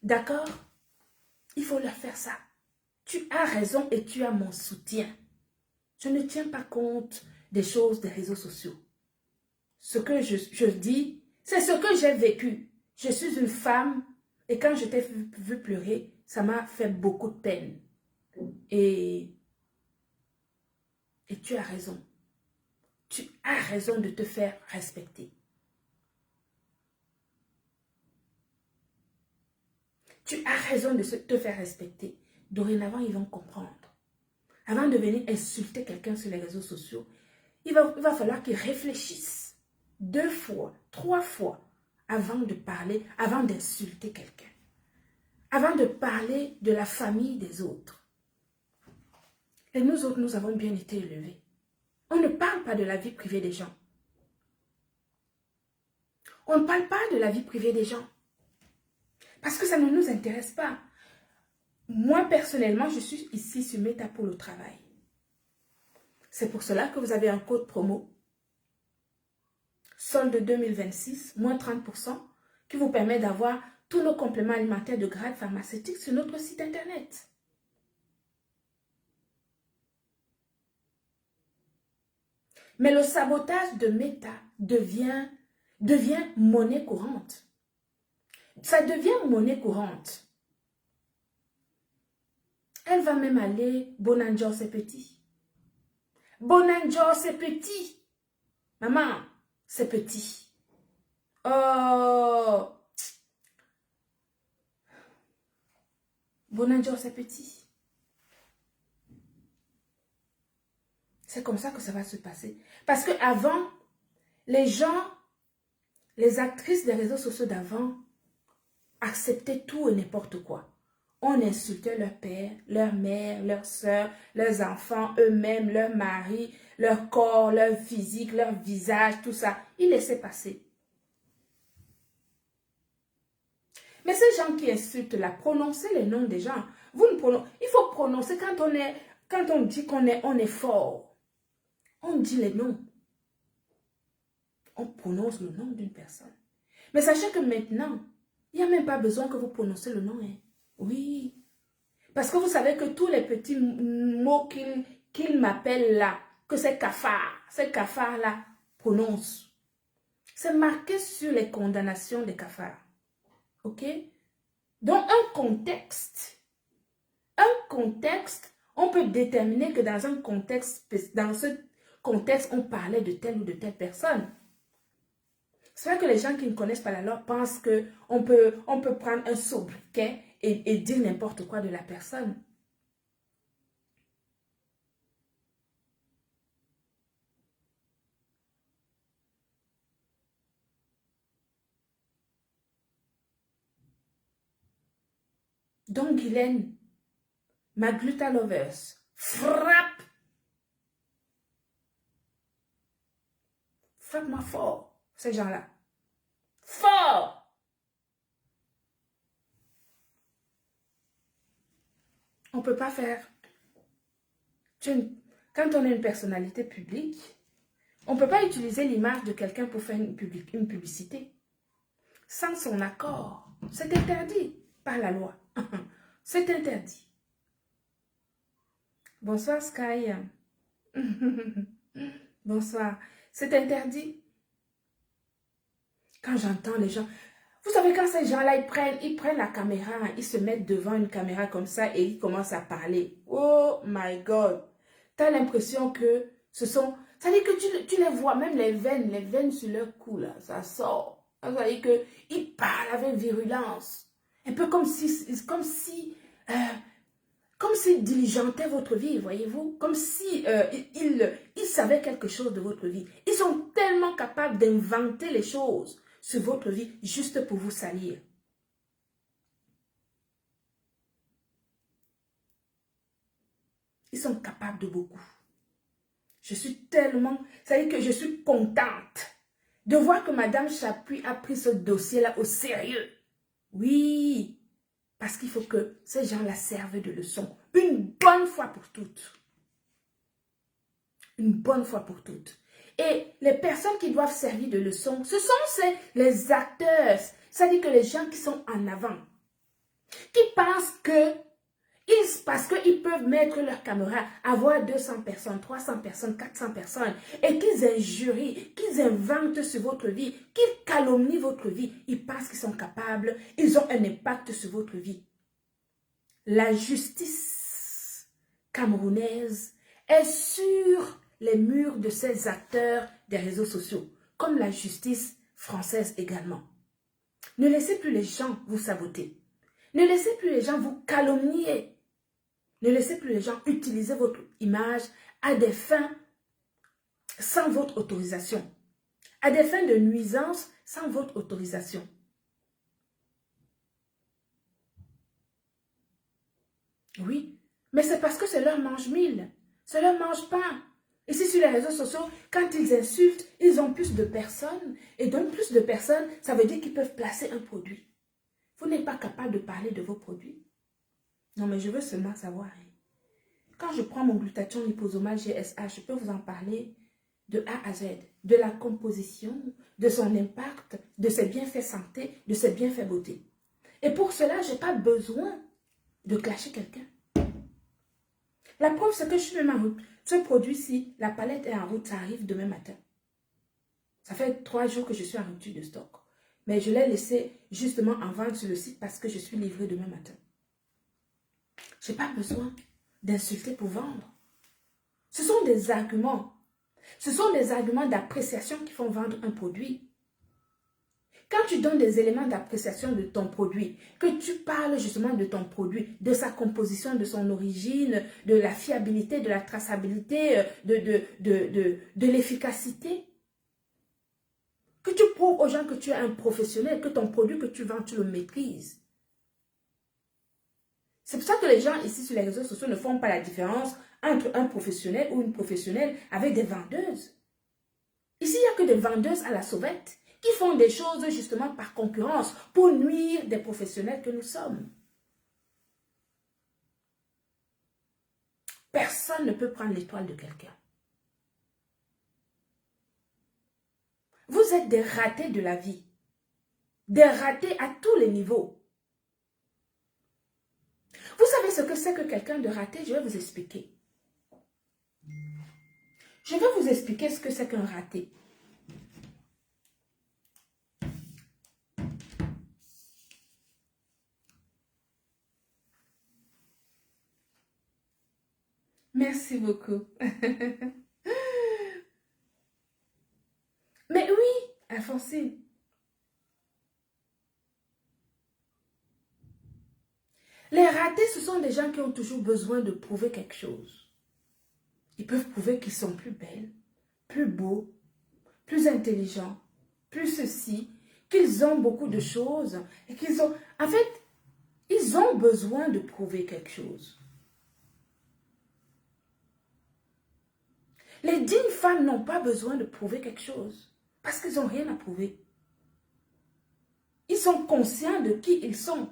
A: D'accord? Il faut leur faire ça. Tu as raison et tu as mon soutien. Je ne tiens pas compte des choses des réseaux sociaux. Ce que je dis, c'est ce que j'ai vécu. Je suis une femme et quand je t'ai vu pleurer, ça m'a fait beaucoup de peine. Et tu as raison. Tu as raison de te faire respecter. Tu as raison de te faire respecter. Dorénavant, ils vont comprendre. Avant de venir insulter quelqu'un sur les réseaux sociaux, il va falloir qu'ils réfléchissent 2 fois, 3 fois avant de parler, avant d'insulter quelqu'un. Avant de parler de la famille des autres. Et nous autres, nous avons bien été élevés. On ne parle pas de la vie privée des gens. On ne parle pas de la vie privée des gens. Parce que ça ne nous intéresse pas. Moi, personnellement, je suis ici sur Meta pour le travail. C'est pour cela que vous avez un code promo. Solde 2026, moins 30%, qui vous permet d'avoir tous nos compléments alimentaires de grade pharmaceutique sur notre site internet. Mais le sabotage de Meta devient monnaie courante. Ça devient monnaie courante. Elle va même aller, Bonanjo, c'est petit. Bonanjo, c'est petit. Maman, c'est petit. Oh. Bonanjo, c'est petit. C'est comme ça que ça va se passer. Parce qu'avant, les gens Les actrices des réseaux sociaux d'avant acceptaient tout et n'importe quoi. On insultait leur père, leur mère, leurs soeurs, leurs enfants, eux-mêmes, leur mari, leur corps, leur physique, leur visage, tout ça. Ils laissaient passer. Mais ces gens qui insultent là, prononcez les noms des gens. Vous ne prononcez, il faut prononcer quand on dit on est fort. On dit les noms. On prononce le nom d'une personne. Mais sachez que maintenant, il n'y a même pas besoin que vous prononcez le nom. Hein. Oui. Parce que vous savez que tous les petits mots qu'il m'appelle là, que ces cafards-là prononcent. C'est marqué sur les condamnations des cafards. Ok? Donc, un contexte, on peut déterminer que dans ce contexte, on parlait de telle ou de telle personne. C'est vrai que les gens qui ne connaissent pas la loi pensent qu'on peut prendre un sobriquet et dire n'importe quoi de la personne. Donc, Guylaine, ma Glutalovers, frappe. Frappe-moi fort, ces gens-là. Fort. On ne peut pas faire. Quand on est une personnalité publique, on ne peut pas utiliser l'image de quelqu'un pour faire une publicité. Sans son accord. C'est interdit par la loi. C'est interdit. Bonsoir Sky. Bonsoir. C'est interdit. Quand j'entends les gens... Vous savez, quand ces gens-là, ils prennent la caméra, ils se mettent devant une caméra comme ça et ils commencent à parler. Oh my God. Tu as l'impression que ce sont... Ça veut dire que tu les vois, même les veines sur leur cou, là, ça sort. Ça veut dire qu'ils parlent avec virulence. Un peu comme s'ils diligentaient votre vie, voyez-vous. Comme si ils savaient quelque chose de votre vie. Ils sont tellement capables d'inventer les choses sur votre vie juste pour vous salir. Ils sont capables de beaucoup. Je suis tellement... Ça veut dire que je suis contente de voir que Madame Chapuis a pris ce dossier-là au sérieux. Oui, parce qu'il faut que ces gens-là servent de leçon. Une bonne fois pour toutes. Une bonne fois pour toutes. Et les personnes qui doivent servir de leçon, ce sont les acteurs. C'est-à-dire que les gens qui sont en avant. Qui pensent que parce qu'ils peuvent mettre leur caméra, avoir 200 personnes, 300 personnes, 400 personnes, et qu'ils injurient, qu'ils inventent sur votre vie, qu'ils calomnient votre vie, ils pensent qu'ils sont capables, ils ont un impact sur votre vie. La justice camerounaise est sur les murs de ces acteurs des réseaux sociaux, comme la justice française également. Ne laissez plus les gens vous saboter. Ne laissez plus les gens vous calomnier. Ne laissez plus les gens utiliser votre image à des fins sans votre autorisation. À des fins de nuisance sans votre autorisation. Oui, mais c'est parce que c'est leur mange-mille. C'est leur mange-pain. Ici sur les réseaux sociaux, quand ils insultent, ils ont plus de personnes. Et donc plus de personnes, ça veut dire qu'ils peuvent placer un produit. Vous n'êtes pas capable de parler de vos produits. Non, mais je veux seulement savoir. Quand je prends mon glutathion liposomal GSH, je peux vous en parler de A à Z, de la composition, de son impact, de ses bienfaits santé, de ses bienfaits beauté. Et pour cela, je n'ai pas besoin de clasher quelqu'un. La preuve, c'est que je suis même en route. Ce produit-ci, la palette est en route, ça arrive demain matin. Ça fait 3 jours que je suis en rupture de stock. Mais je l'ai laissé justement en vente sur le site parce que je suis livrée demain matin. Je n'ai pas besoin d'insulter pour vendre. Ce sont des arguments. Ce sont des arguments d'appréciation qui font vendre un produit. Quand tu donnes des éléments d'appréciation de ton produit, que tu parles justement de ton produit, de sa composition, de son origine, de la fiabilité, de la traçabilité, de l'efficacité, Que tu prouves aux gens que tu es un professionnel, que ton produit que tu vends, tu le maîtrises. C'est pour ça que les gens ici sur les réseaux sociaux ne font pas la différence entre un professionnel ou une professionnelle avec des vendeuses. Ici, il n'y a que des vendeuses à la sauvette qui font des choses justement par concurrence pour nuire des professionnels que nous sommes. Personne ne peut prendre l'étoile de quelqu'un. Vous êtes des ratés de la vie. Des ratés à tous les niveaux. Vous savez ce que c'est que quelqu'un de raté? Je vais vous expliquer. Je vais vous expliquer ce que c'est qu'un raté. Merci beaucoup. Mais oui, Alphonsine. Les ratés, ce sont des gens qui ont toujours besoin de prouver quelque chose. Ils peuvent prouver qu'ils sont plus belles, plus beaux, plus intelligents, plus ceci, qu'ils ont beaucoup de choses et qu'ils ont... En fait, ils ont besoin de prouver quelque chose. Les dignes femmes n'ont pas besoin de prouver quelque chose parce qu'ils n'ont rien à prouver. Ils sont conscients de qui ils sont.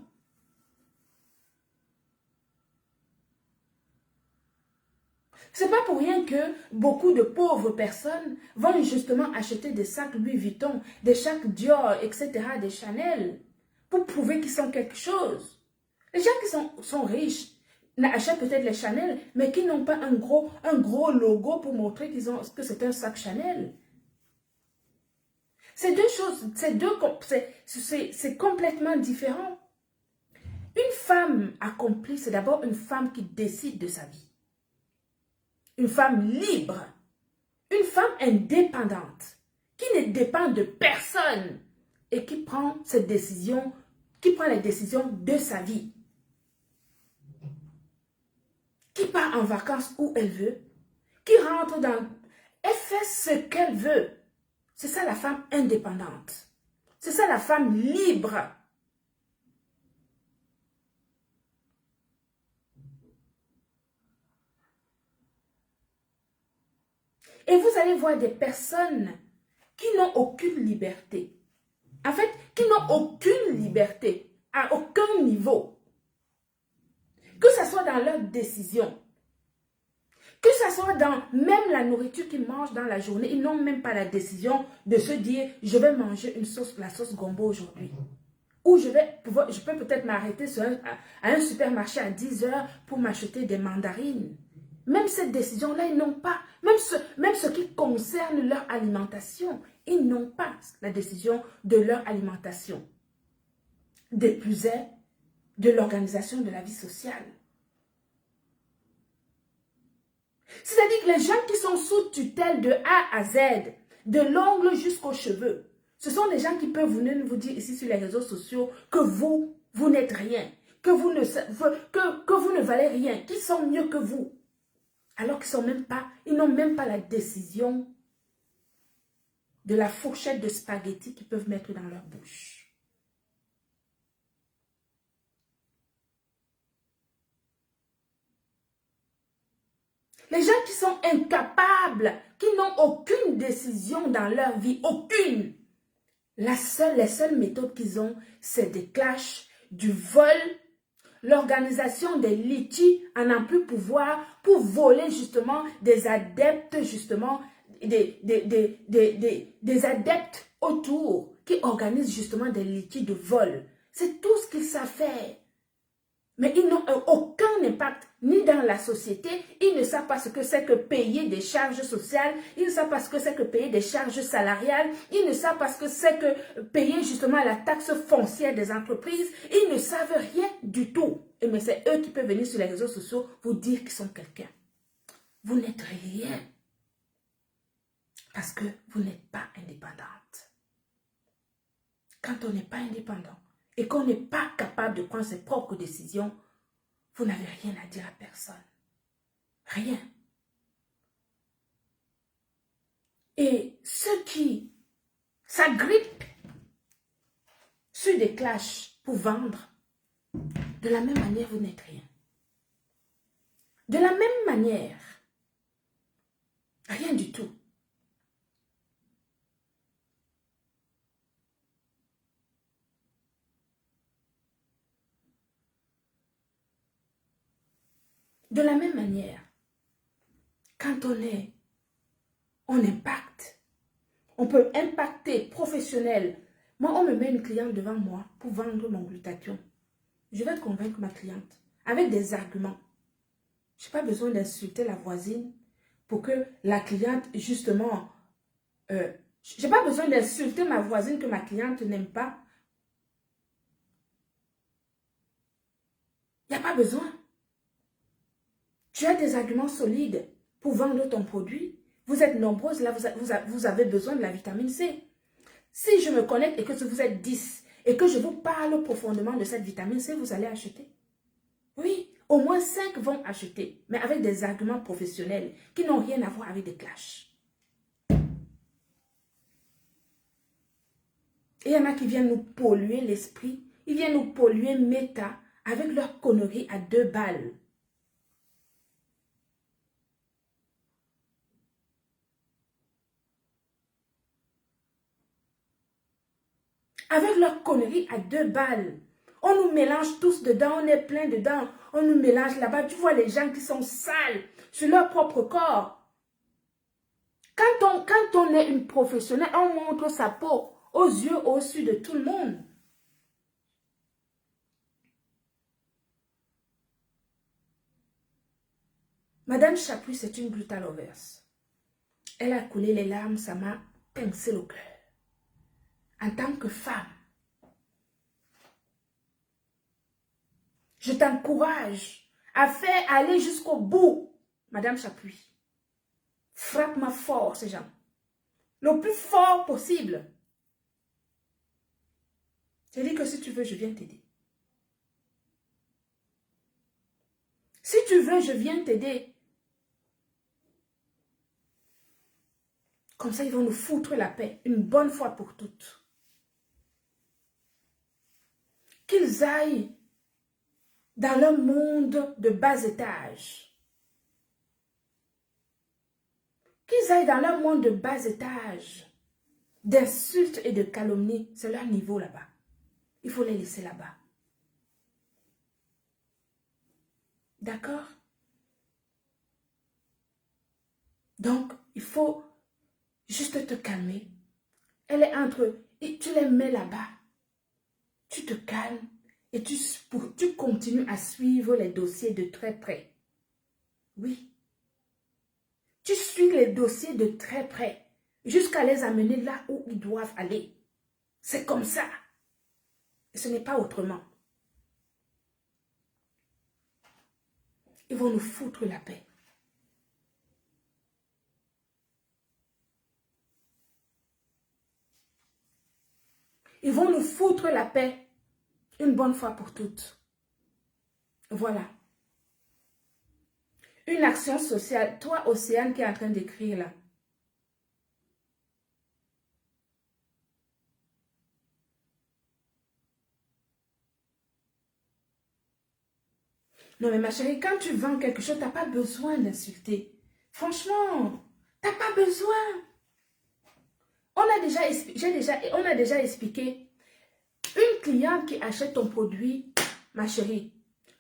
A: C'est pas pour rien que beaucoup de pauvres personnes vont justement acheter des sacs Louis Vuitton, des sacs Dior, etc., des Chanel, pour prouver qu'ils sont quelque chose. Les gens qui sont riches achètent peut-être les Chanel, mais qui n'ont pas un gros logo pour montrer que c'est un sac Chanel. C'est deux choses, c'est complètement différent. Une femme accomplie, c'est d'abord une femme qui décide de sa vie. Une femme libre, une femme indépendante, qui ne dépend de personne et qui prend ses décisions, qui prend les décisions de sa vie. Qui part en vacances où elle veut, qui rentre dans... Elle fait ce qu'elle veut. C'est ça la femme indépendante. C'est ça la femme libre. Et vous allez voir des personnes qui n'ont aucune liberté. En fait, qui n'ont aucune liberté à aucun niveau. Que ce soit dans leurs décisions. Que ce soit dans même la nourriture qu'ils mangent dans la journée. Ils n'ont même pas la décision de se dire, je vais manger la sauce gombo aujourd'hui. Ou je peux peut-être m'arrêter à un supermarché à 10 heures pour m'acheter des mandarines. Même cette décision-là, ils n'ont pas. Même ce qui concerne leur alimentation, ils n'ont pas la décision de leur alimentation. Des plus est de l'organisation de la vie sociale. C'est-à-dire que les gens qui sont sous tutelle de A à Z, de l'ongle jusqu'aux cheveux, ce sont des gens qui peuvent venir vous dire ici sur les réseaux sociaux que vous n'êtes rien, que vous ne valez rien, qu'ils sont mieux que vous. Alors qu'ils n'ont même pas la décision de la fourchette de spaghettis qu'ils peuvent mettre dans leur bouche. Les gens qui sont incapables, qui n'ont aucune décision dans leur vie, aucune. Les seules méthodes qu'ils ont, c'est des clashs, du vol, l'organisation des litiges à n'en plus pouvoir pour voler justement des adeptes, justement, des adeptes autour qui organisent justement des litiges de vol. C'est tout ce qu'ils savent faire. Mais ils n'ont aucun impact ni dans la société. Ils ne savent pas ce que c'est que payer des charges sociales. Ils ne savent pas ce que c'est que payer des charges salariales. Ils ne savent pas ce que c'est que payer justement la taxe foncière des entreprises. Ils ne savent rien du tout. Mais c'est eux qui peuvent venir sur les réseaux sociaux vous dire qu'ils sont quelqu'un. Vous n'êtes rien. Parce que vous n'êtes pas indépendante. Quand on n'est pas indépendant, et qu'on n'est pas capable de prendre ses propres décisions, vous n'avez rien à dire à personne. Rien. Et ceux qui s'agrippent sur des clashs pour vendre. De la même manière, vous n'êtes rien. De la même manière, rien du tout. De la même manière, quand on impacte, on peut impacter professionnel. Moi, on me met une cliente devant moi pour vendre mon glutathion. Je vais convaincre ma cliente avec des arguments. Je n'ai pas besoin d'insulter la voisine pour que la cliente, justement, je n'ai pas besoin d'insulter ma voisine que ma cliente n'aime pas. Il n'y a pas besoin. Tu as des arguments solides pour vendre ton produit. Vous êtes nombreuses, là, vous avez besoin de la vitamine C. Si je me connecte et que vous êtes 10 et que je vous parle profondément de cette vitamine C, vous allez acheter. Oui, au moins 5 vont acheter, mais avec des arguments professionnels qui n'ont rien à voir avec des clashs. Et il y en a qui viennent nous polluer l'esprit, ils viennent nous polluer méta avec leur connerie à 2 balles. Avec leur connerie à 2 balles. On nous mélange tous dedans, on est plein dedans. On nous mélange là-bas. Tu vois les gens qui sont sales sur leur propre corps. Quand on est une professionnelle, on montre sa peau aux yeux au-dessus de tout le monde. Madame Chapuis, c'est une glutaloverse. Elle a coulé les larmes, ça m'a pincé le cœur. En tant que femme, je t'encourage à faire aller jusqu'au bout, Madame Chapuis. Frappe-moi fort, ces gens. Le plus fort possible. Je dis que si tu veux, je viens t'aider. Si tu veux, je viens t'aider. Comme ça, ils vont nous foutre la paix une bonne fois pour toutes. Qu'ils aillent dans le monde de bas étage. Qu'ils aillent dans le monde de bas étage. D'insultes et de calomnies, c'est leur niveau là-bas. Il faut les laisser là-bas. D'accord? Donc, il faut juste te calmer. Elle est entre... Et tu les mets là-bas. Tu te calmes et tu continues à suivre les dossiers de très près. Oui. Tu suis les dossiers de très près jusqu'à les amener là où ils doivent aller. C'est comme ça. Et ce n'est pas autrement. Ils vont nous foutre la paix. Ils vont nous foutre la paix une bonne fois pour toutes. Voilà. Une action sociale. Toi, Océane, qui est en train d'écrire là. Non, mais ma chérie, quand tu vends quelque chose, tu n'as pas besoin d'insulter. Franchement, tu n'as pas besoin. On a déjà expliqué. Une cliente qui achète ton produit, ma chérie,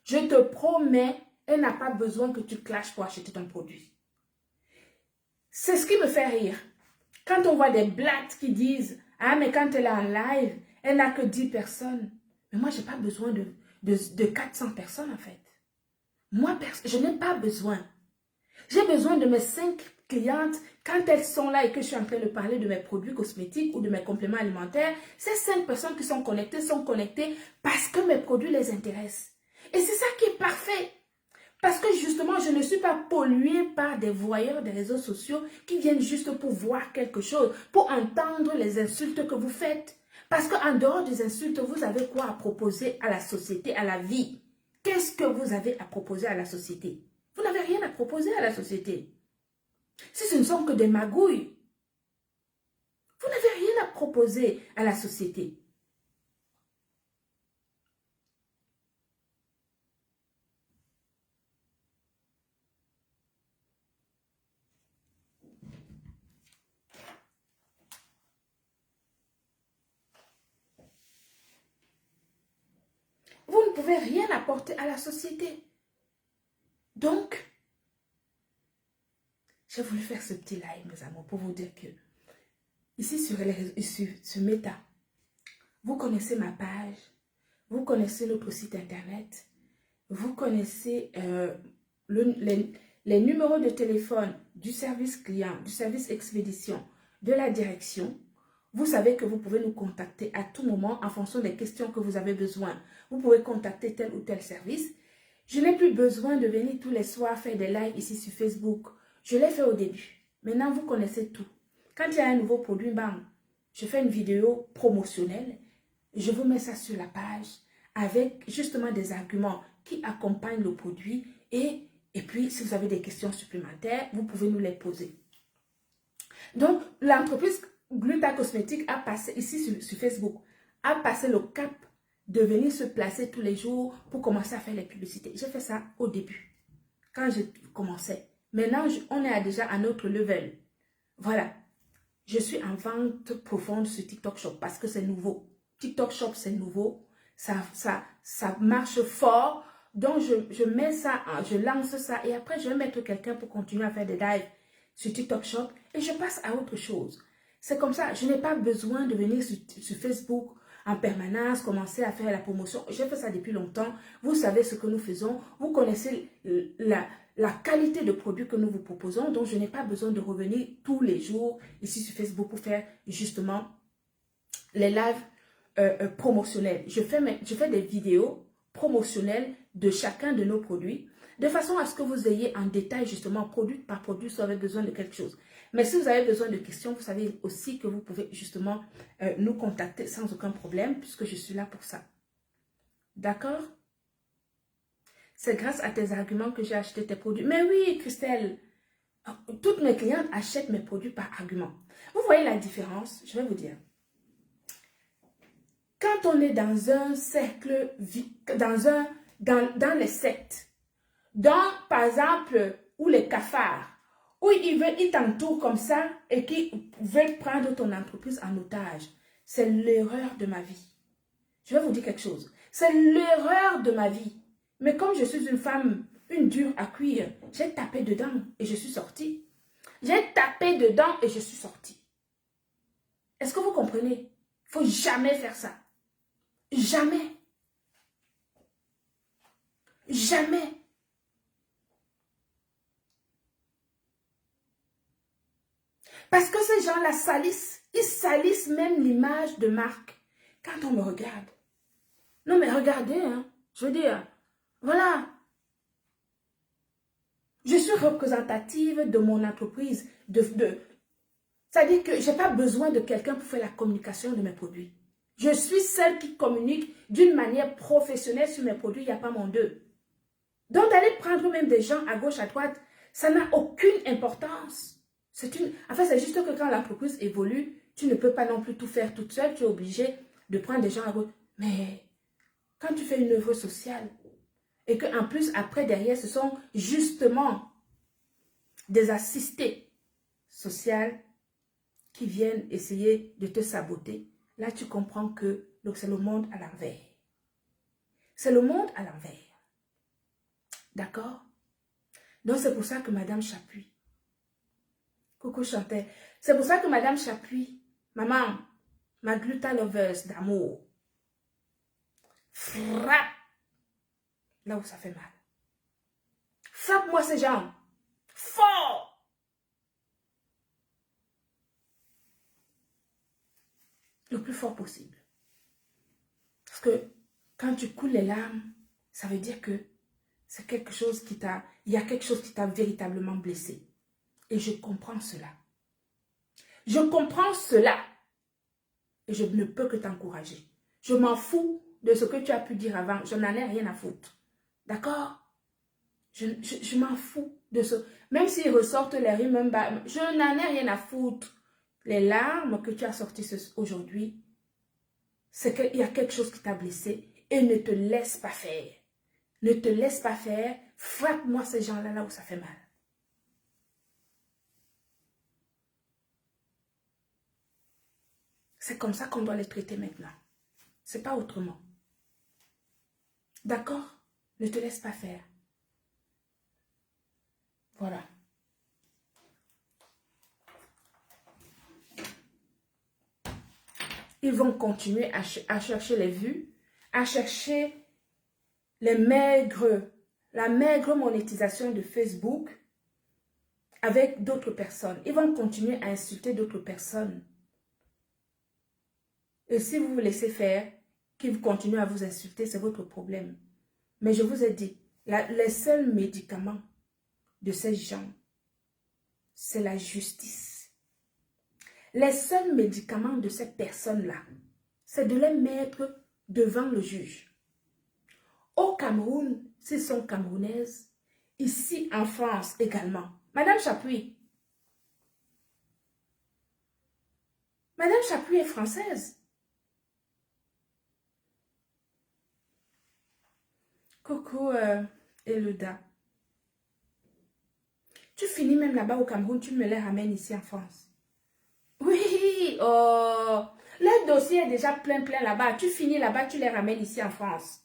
A: je te promets, elle n'a pas besoin que tu clashes pour acheter ton produit. C'est ce qui me fait rire. Quand on voit des blattes qui disent, ah mais quand elle est en live, elle n'a que 10 personnes. Mais moi, je n'ai pas besoin de 400 personnes en fait. Moi, je n'ai pas besoin. J'ai besoin de mes 5 clientes, quand elles sont là et que je suis en train de parler de mes produits cosmétiques ou de mes compléments alimentaires, ces 5 personnes qui sont connectées parce que mes produits les intéressent. Et c'est ça qui est parfait. Parce que justement, je ne suis pas polluée par des voyeurs des réseaux sociaux qui viennent juste pour voir quelque chose, pour entendre les insultes que vous faites. Parce qu'en dehors des insultes, vous avez quoi à proposer à la société, à la vie? Qu'est-ce que vous avez à proposer à la société? Vous n'avez rien à proposer à la société. Si ce ne sont que des magouilles, vous n'avez rien à proposer à la société? Vous ne pouvez rien apporter à la société. Donc, j'ai voulu faire ce petit live, mes amours, pour vous dire que ici sur Meta, vous connaissez ma page, vous connaissez notre site internet, vous connaissez les numéros de téléphone du service client, du service expédition, de la direction. Vous savez que vous pouvez nous contacter à tout moment en fonction des questions que vous avez besoin. Vous pouvez contacter tel ou tel service. Je n'ai plus besoin de venir tous les soirs faire des lives ici sur Facebook. Je l'ai fait au début. Maintenant, vous connaissez tout. Quand il y a un nouveau produit, bam, je fais une vidéo promotionnelle. Je vous mets ça sur la page avec justement des arguments qui accompagnent le produit. Et puis, si vous avez des questions supplémentaires, vous pouvez nous les poser. Donc, l'entreprise Gluta Cosmétique a passé, ici sur Facebook, a passé le cap de venir se placer tous les jours pour commencer à faire les publicités. J'ai fait ça au début, quand je commençais. Maintenant, on est déjà à notre level. Voilà. Je suis en vente profonde sur TikTok Shop parce que c'est nouveau. TikTok Shop, c'est nouveau. Ça marche fort. Donc, je mets ça, je lance ça et après, je vais mettre quelqu'un pour continuer à faire des lives sur TikTok Shop et je passe à autre chose. C'est comme ça, je n'ai pas besoin de venir sur Facebook en permanence, commencer à faire la promotion. J'ai fait ça depuis longtemps. Vous savez ce que nous faisons. Vous connaissez la qualité de produits que nous vous proposons. Donc, je n'ai pas besoin de revenir tous les jours ici sur Facebook pour faire justement les lives promotionnels. Je fais des vidéos promotionnelles de chacun de nos produits de façon à ce que vous ayez en détail justement produit par produit si vous avez besoin de quelque chose. Mais si vous avez besoin de questions, vous savez aussi que vous pouvez justement nous contacter sans aucun problème puisque je suis là pour ça. D'accord? C'est grâce à tes arguments que j'ai acheté tes produits. Mais oui, Christelle, toutes mes clientes achètent mes produits par argument. Vous voyez la différence? Je vais vous dire. Quand on est dans un cercle, dans les sectes, par exemple, où les cafards, où ils t'entourent comme ça et qui veulent prendre ton entreprise en otage. C'est l'erreur de ma vie. Je vais vous dire quelque chose. C'est l'erreur de ma vie. Mais comme je suis une femme, une dure à cuire, j'ai tapé dedans et je suis sortie. J'ai tapé dedans et je suis sortie. Est-ce que vous comprenez? Il ne faut jamais faire ça. Jamais. Jamais. Parce que ces gens-là salissent. Ils salissent même l'image de marque. Quand on me regarde. Non mais regardez, hein. Je veux dire, voilà. Je suis représentative de mon entreprise. C'est-à-dire que je n'ai pas besoin de quelqu'un pour faire la communication de mes produits. Je suis celle qui communique d'une manière professionnelle sur mes produits. Il n'y a pas mon deux. Donc d'aller prendre même des gens à gauche, à droite, ça n'a aucune importance. Enfin, c'est juste que quand l'entreprise évolue, tu ne peux pas non plus tout faire toute seule. Tu es obligé de prendre des gens à gauche. Mais quand tu fais une œuvre sociale et qu'en plus, après, derrière, ce sont justement des assistés sociaux qui viennent essayer de te saboter, là, tu comprends que c'est le monde à l'envers. C'est le monde à l'envers. D'accord? Donc, c'est pour ça que Madame Chapuis, coucou Chantel, c'est pour ça que Madame Chapuis, maman, ma Gluta Lovers d'amour, frappe là où ça fait mal. Frappe-moi ces gens. Fort. Le plus fort possible. Parce que quand tu coules les larmes, ça veut dire que c'est quelque chose qui t'a... Il y a quelque chose qui t'a véritablement blessé. Et je comprends cela. Je comprends cela. Et je ne peux que t'encourager. Je m'en fous de ce que tu as pu dire avant. Je n'en ai rien à foutre. D'accord? Je m'en fous de ce... Même s'ils ressortent les rimes, je n'en ai rien à foutre. Les larmes que tu as sorties aujourd'hui, c'est qu'il y a quelque chose qui t'a blessé et ne te laisse pas faire. Ne te laisse pas faire. Frappe-moi ces gens-là là où ça fait mal. C'est comme ça qu'on doit les traiter maintenant. C'est pas autrement. D'accord? Ne te laisse pas faire. Voilà. Ils vont continuer à chercher les vues, à chercher la maigre monétisation de Facebook avec d'autres personnes. Ils vont continuer à insulter d'autres personnes. Et si vous vous laissez faire, qu'ils continuent à vous insulter, c'est votre problème. Mais je vous ai dit, les seuls médicaments de ces gens, c'est la justice. Les seuls médicaments de ces personnes-là, c'est de les mettre devant le juge. Au Cameroun, s'ils sont camerounaises, ici en France également. Madame Chapuis. Madame Chapuis est française. Coucou Eluda. Tu finis même là-bas au Cameroun, tu me les ramènes ici en France. Oui, oh, le dossier est déjà plein là-bas. Tu finis là-bas, tu les ramènes ici en France.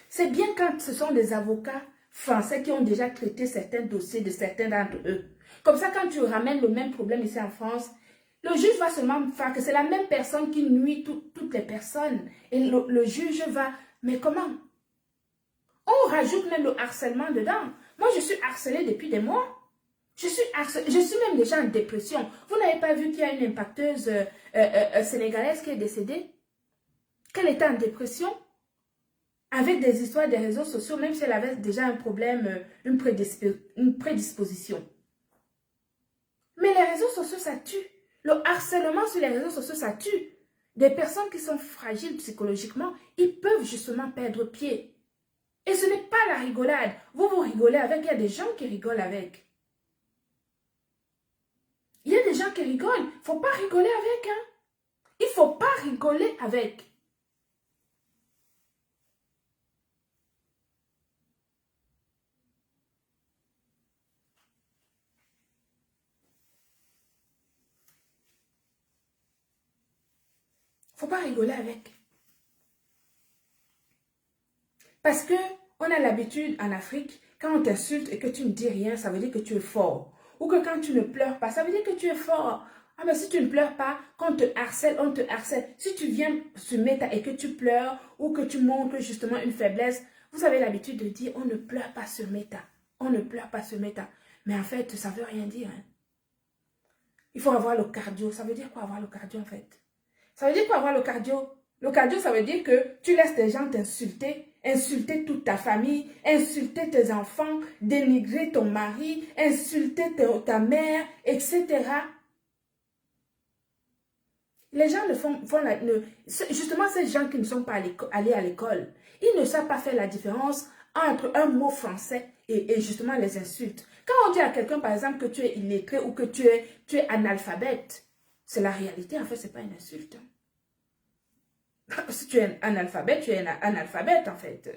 A: C'est bien quand ce sont des avocats français qui ont déjà traité certains dossiers de certains d'entre eux. Comme ça, quand tu ramènes le même problème ici en France, le juge va seulement faire que c'est la même personne qui nuit toutes les personnes. Et le juge va... Mais comment? On rajoute même le harcèlement dedans. Moi, je suis harcelée depuis des mois. Je suis même déjà en dépression. Vous n'avez pas vu qu'il y a une impacteuse sénégalaise qui est décédée? Qu'elle était en dépression? Avec des histoires des réseaux sociaux, même si elle avait déjà un problème, une prédisposition. Mais les réseaux sociaux, ça tue. Le harcèlement sur les réseaux sociaux, ça tue. Des personnes qui sont fragiles psychologiquement, ils peuvent justement perdre pied. Et ce n'est pas la rigolade. Vous rigolez avec, il y a des gens qui rigolent avec. Il y a des gens qui rigolent. Il ne faut pas rigoler avec. Hein? Il ne faut pas rigoler avec. Il ne faut pas rigoler avec. Parce que on a l'habitude en Afrique, quand on t'insulte et que tu ne dis rien, ça veut dire que tu es fort. Ou que quand tu ne pleures pas, ça veut dire que tu es fort. Ah mais si tu ne pleures pas, quand on te harcèle, on te harcèle. Si tu viens sur Meta et que tu pleures ou que tu montres justement une faiblesse, vous avez l'habitude de dire on ne pleure pas sur Meta. On ne pleure pas sur Meta. Mais en fait, ça ne veut rien dire. Hein. Il faut avoir le cardio. Ça veut dire quoi avoir le cardio en fait? Ça veut dire quoi avoir le cardio? Le cardio, ça veut dire que tu laisses des gens t'insulter, insulter toute ta famille, insulter tes enfants, dénigrer ton mari, insulter ta mère, etc. Les gens justement ces gens qui ne sont pas allés à l'école, ils ne savent pas faire la différence entre un mot français et justement les insultes. Quand on dit à quelqu'un par exemple que tu es illettré ou que tu es analphabète, c'est la réalité en fait, ce n'est pas une insulte. Si tu es un analphabète, tu es un analphabète en fait.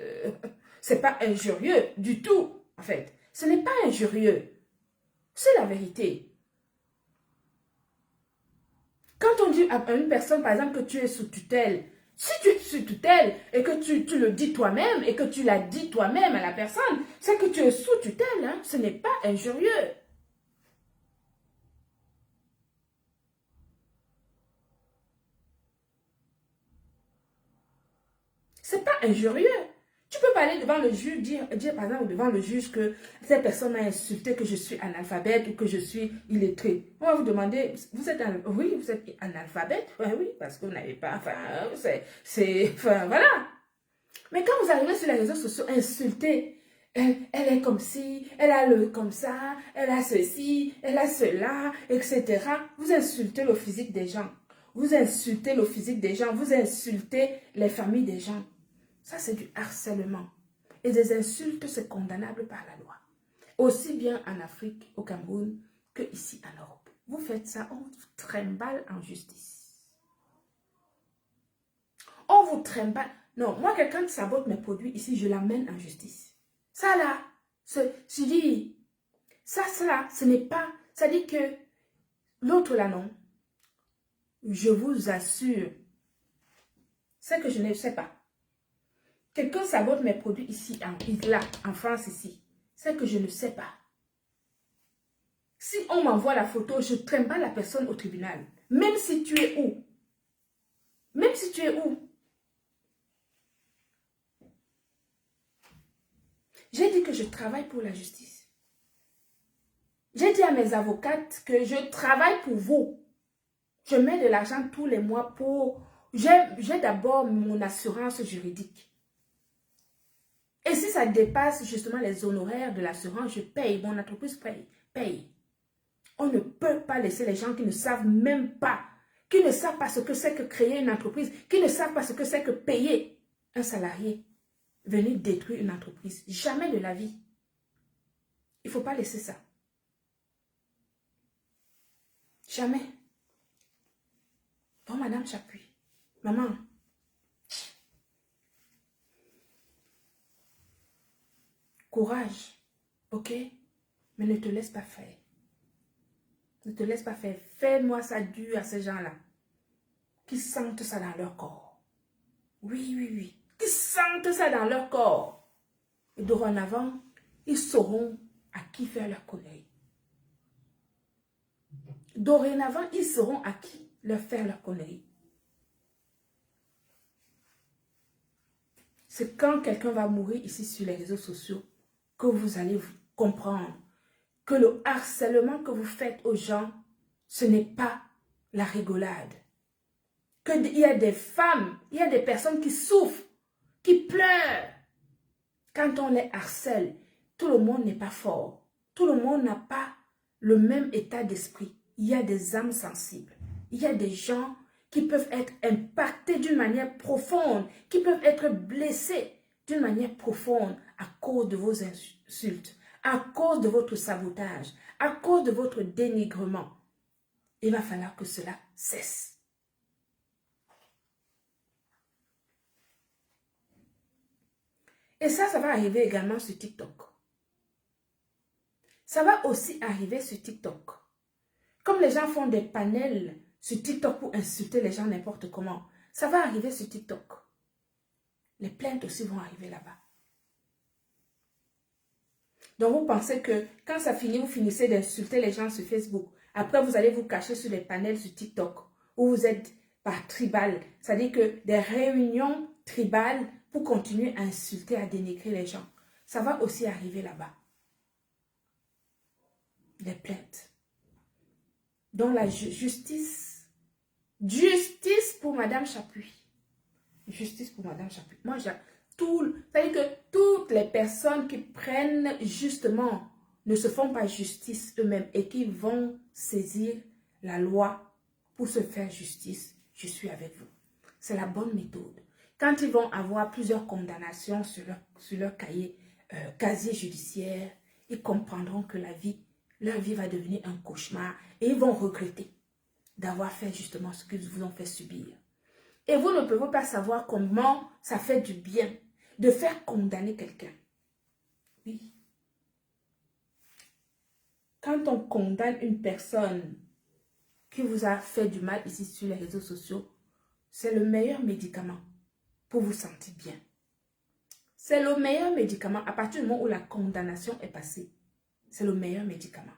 A: C'est pas injurieux du tout en fait. Ce n'est pas injurieux. C'est la vérité. Quand on dit à une personne par exemple que tu es sous tutelle, si tu es sous tutelle et que tu le dis toi-même et que tu l'as dit toi-même à la personne, c'est que tu es sous tutelle. Hein? Ce n'est pas injurieux. C'est pas injurieux. Tu peux pas aller devant le juge, dire par exemple devant le juge que cette personne m'a insulté, que je suis analphabète ou que je suis illettré. On va vous demander, vous êtes analphabète? Oui, parce que vous n'avez pas, enfin, voilà. Mais quand vous arrivez sur les réseaux sociaux, insulter, elle est comme ci, elle a le comme ça, elle a ceci, elle a cela, etc. Vous insultez le physique des gens. Vous insultez le physique des gens. Vous insultez les familles des gens. Ça, c'est du harcèlement. Et des insultes, c'est condamnable par la loi. Aussi bien en Afrique, au Cameroun, que ici en Europe. Vous faites ça, on vous trimballe en justice. On vous trimballe. Non, moi, quelqu'un qui sabote mes produits ici, je l'amène en justice. Ça là, je dis, ça là, ce n'est pas, ça dit que l'autre là, non. Je vous assure, c'est que je ne sais pas. Quelqu'un sabote mes produits ici, là, en France ici. C'est que je ne sais pas. Si on m'envoie la photo, je ne traîne pas la personne au tribunal. Même si tu es où? Même si tu es où? J'ai dit que je travaille pour la justice. J'ai dit à mes avocates que je travaille pour vous. Je mets de l'argent tous les mois pour... J'ai d'abord mon assurance juridique. Et si ça dépasse justement les honoraires de l'assurance, je paye. Mon entreprise paye. On ne peut pas laisser les gens qui ne savent même pas, qui ne savent pas ce que c'est que créer une entreprise, qui ne savent pas ce que c'est que payer un salarié, venir détruire une entreprise. Jamais de la vie. Il ne faut pas laisser ça. Jamais. Bon, madame Chapuis. Maman. Courage. Ok? Mais ne te laisse pas faire. Ne te laisse pas faire. Fais-moi ça dur à ces gens-là. Qui sentent ça dans leur corps. Oui, oui, oui. Qui sentent ça dans leur corps. Et dorénavant, ils sauront à qui faire leur connerie. Dorénavant, ils sauront à qui leur faire leur connerie. C'est quand quelqu'un va mourir ici sur les réseaux sociaux que vous allez comprendre que le harcèlement que vous faites aux gens, ce n'est pas la rigolade. Qu'il y a des femmes, il y a des personnes qui souffrent, qui pleurent. Quand on les harcèle, tout le monde n'est pas fort. Tout le monde n'a pas le même état d'esprit. Il y a des âmes sensibles. Il y a des gens qui peuvent être impactés d'une manière profonde, qui peuvent être blessés d'une manière profonde à cause de vos insultes, à cause de votre sabotage, à cause de votre dénigrement. Il va falloir que cela cesse. Et ça va arriver également sur TikTok. Ça va aussi arriver sur TikTok. Comme les gens font des panels sur TikTok pour insulter les gens n'importe comment, ça va arriver sur TikTok. Les plaintes aussi vont arriver là-bas. Donc vous pensez que quand ça finit, vous finissez d'insulter les gens sur Facebook. Après, vous allez vous cacher sur les panels sur TikTok où vous êtes par tribal. C'est-à-dire que des réunions tribales pour continuer à insulter, à dénigrer les gens. Ça va aussi arriver là-bas. Les plaintes. Donc la justice. Justice pour Madame Chapuis. Justice pour Madame Chapuis. Moi, c'est-à-dire que toutes les personnes qui prennent justement, ne se font pas justice eux-mêmes et qui vont saisir la loi pour se faire justice, je suis avec vous. C'est la bonne méthode. Quand ils vont avoir plusieurs condamnations sur leur casier judiciaire, ils comprendront que leur vie va devenir un cauchemar et ils vont regretter d'avoir fait justement ce qu'ils vous ont fait subir. Et vous ne pouvez pas savoir comment ça fait du bien de faire condamner quelqu'un. Oui. Quand on condamne une personne qui vous a fait du mal ici sur les réseaux sociaux, c'est le meilleur médicament pour vous sentir bien. C'est le meilleur médicament à partir du moment où la condamnation est passée. C'est le meilleur médicament.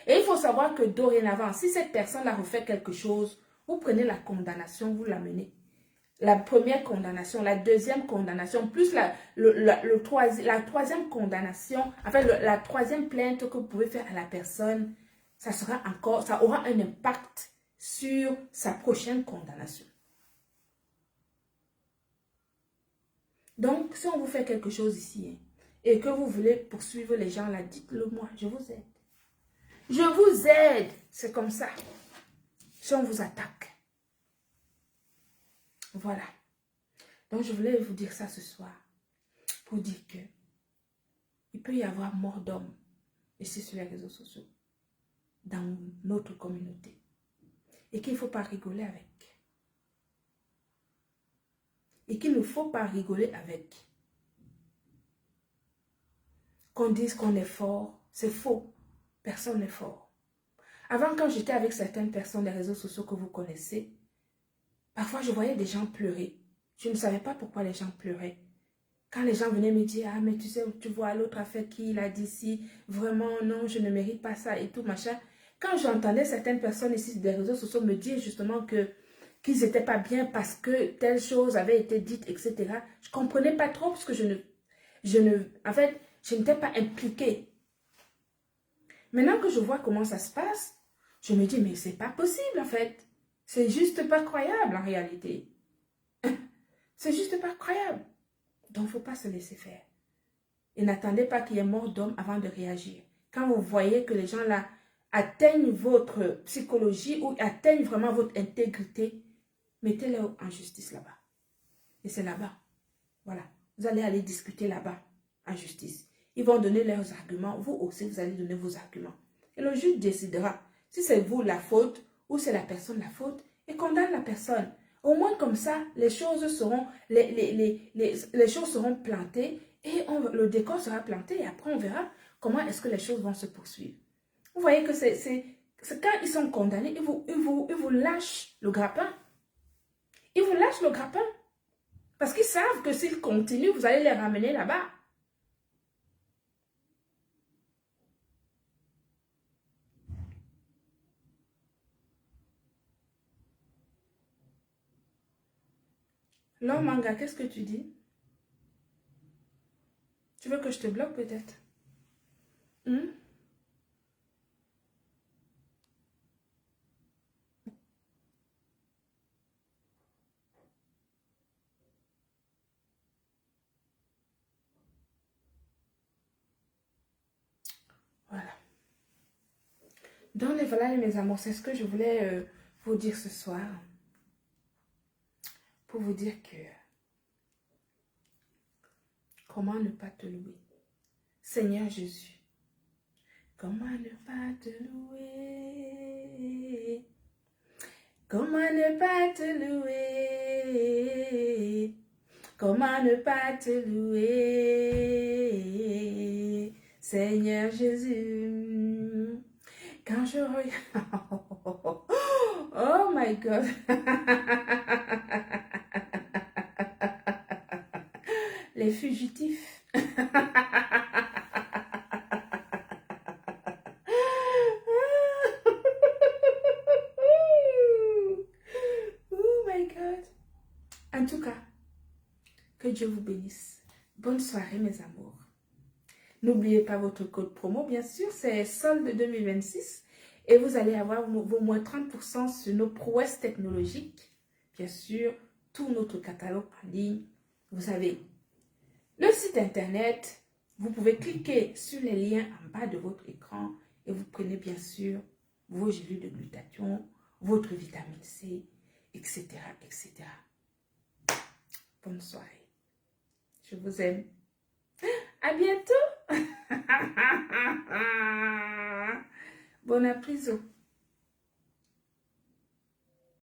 A: Et il faut savoir que dorénavant, si cette personne a refait quelque chose, vous prenez la condamnation, vous l'amenez. La première condamnation, la deuxième condamnation, plus la troisième condamnation, enfin la troisième plainte que vous pouvez faire à la personne, ça aura un impact sur sa prochaine condamnation. Donc, si on vous fait quelque chose ici et que vous voulez poursuivre les gens là, dites-le moi, je vous aide. Je vous aide, c'est comme ça. Si on vous attaque. Voilà. Donc, je voulais vous dire ça ce soir pour dire que il peut y avoir mort d'homme ici sur les réseaux sociaux. dans notre communauté et qu'il ne faut pas rigoler avec. Et qu'il ne faut pas rigoler avec. Qu'on dise qu'on est fort, c'est faux. Personne n'est fort. Avant, quand j'étais avec certaines personnes des réseaux sociaux que vous connaissez, parfois je voyais des gens pleurer. Je ne savais pas pourquoi les gens pleuraient. Quand les gens venaient me dire, ah mais tu sais, tu vois, l'autre a fait qui, il a dit si, vraiment non, je ne mérite pas ça et tout, machin. Quand j'entendais certaines personnes ici des réseaux sociaux me dire justement qu'ils n'étaient pas bien parce que telle chose avait été dite, etc. Je ne comprenais pas trop parce que en fait, je n'étais pas impliquée. Maintenant que je vois comment ça se passe, je me dis, mais c'est pas possible en fait. C'est juste pas croyable en réalité. C'est juste pas croyable. Donc, il ne faut pas se laisser faire. Et n'attendez pas qu'il y ait mort d'homme avant de réagir. Quand vous voyez que les gens là atteignent votre psychologie ou atteignent vraiment votre intégrité, mettez-les en justice là-bas. Et c'est là-bas. Voilà. Vous allez aller discuter là-bas en justice. Ils vont donner leurs arguments. Vous aussi, vous allez donner vos arguments. Et le juge décidera si c'est vous la faute ou c'est la personne la faute et condamne la personne. Au moins comme ça, les choses seront, les choses seront plantées et le décor sera planté et après on verra comment est-ce que les choses vont se poursuivre. Vous voyez que c'est quand ils sont condamnés, ils vous lâchent le grappin. Ils vous lâchent le grappin. Parce qu'ils savent que s'ils continuent, vous allez les ramener là-bas. L'homme manga, qu'est-ce que tu dis? Tu veux que je te bloque peut-être? Voilà. Donc voilà mes amours, c'est ce que je voulais vous dire ce soir. Pour vous dire que comment ne pas te louer? Seigneur Jésus, comment ne pas te louer? Comment ne pas te louer? Comment ne pas te louer? Seigneur Jésus, quand je regarde... Oh my God! Les fugitifs. Oh my God. En tout cas, que Dieu vous bénisse. Bonne soirée mes amours. N'oubliez pas votre code promo, bien sûr, c'est solde 2026. Et vous allez avoir vos moins 30% sur nos prouesses technologiques. Bien sûr, tout notre catalogue en ligne. Vous avez le site internet. Vous pouvez cliquer sur les liens en bas de votre écran et vous prenez bien sûr vos gélules de glutathion, votre vitamine C, etc., etc. Bonne soirée. Je vous aime. À bientôt. Bon appétit.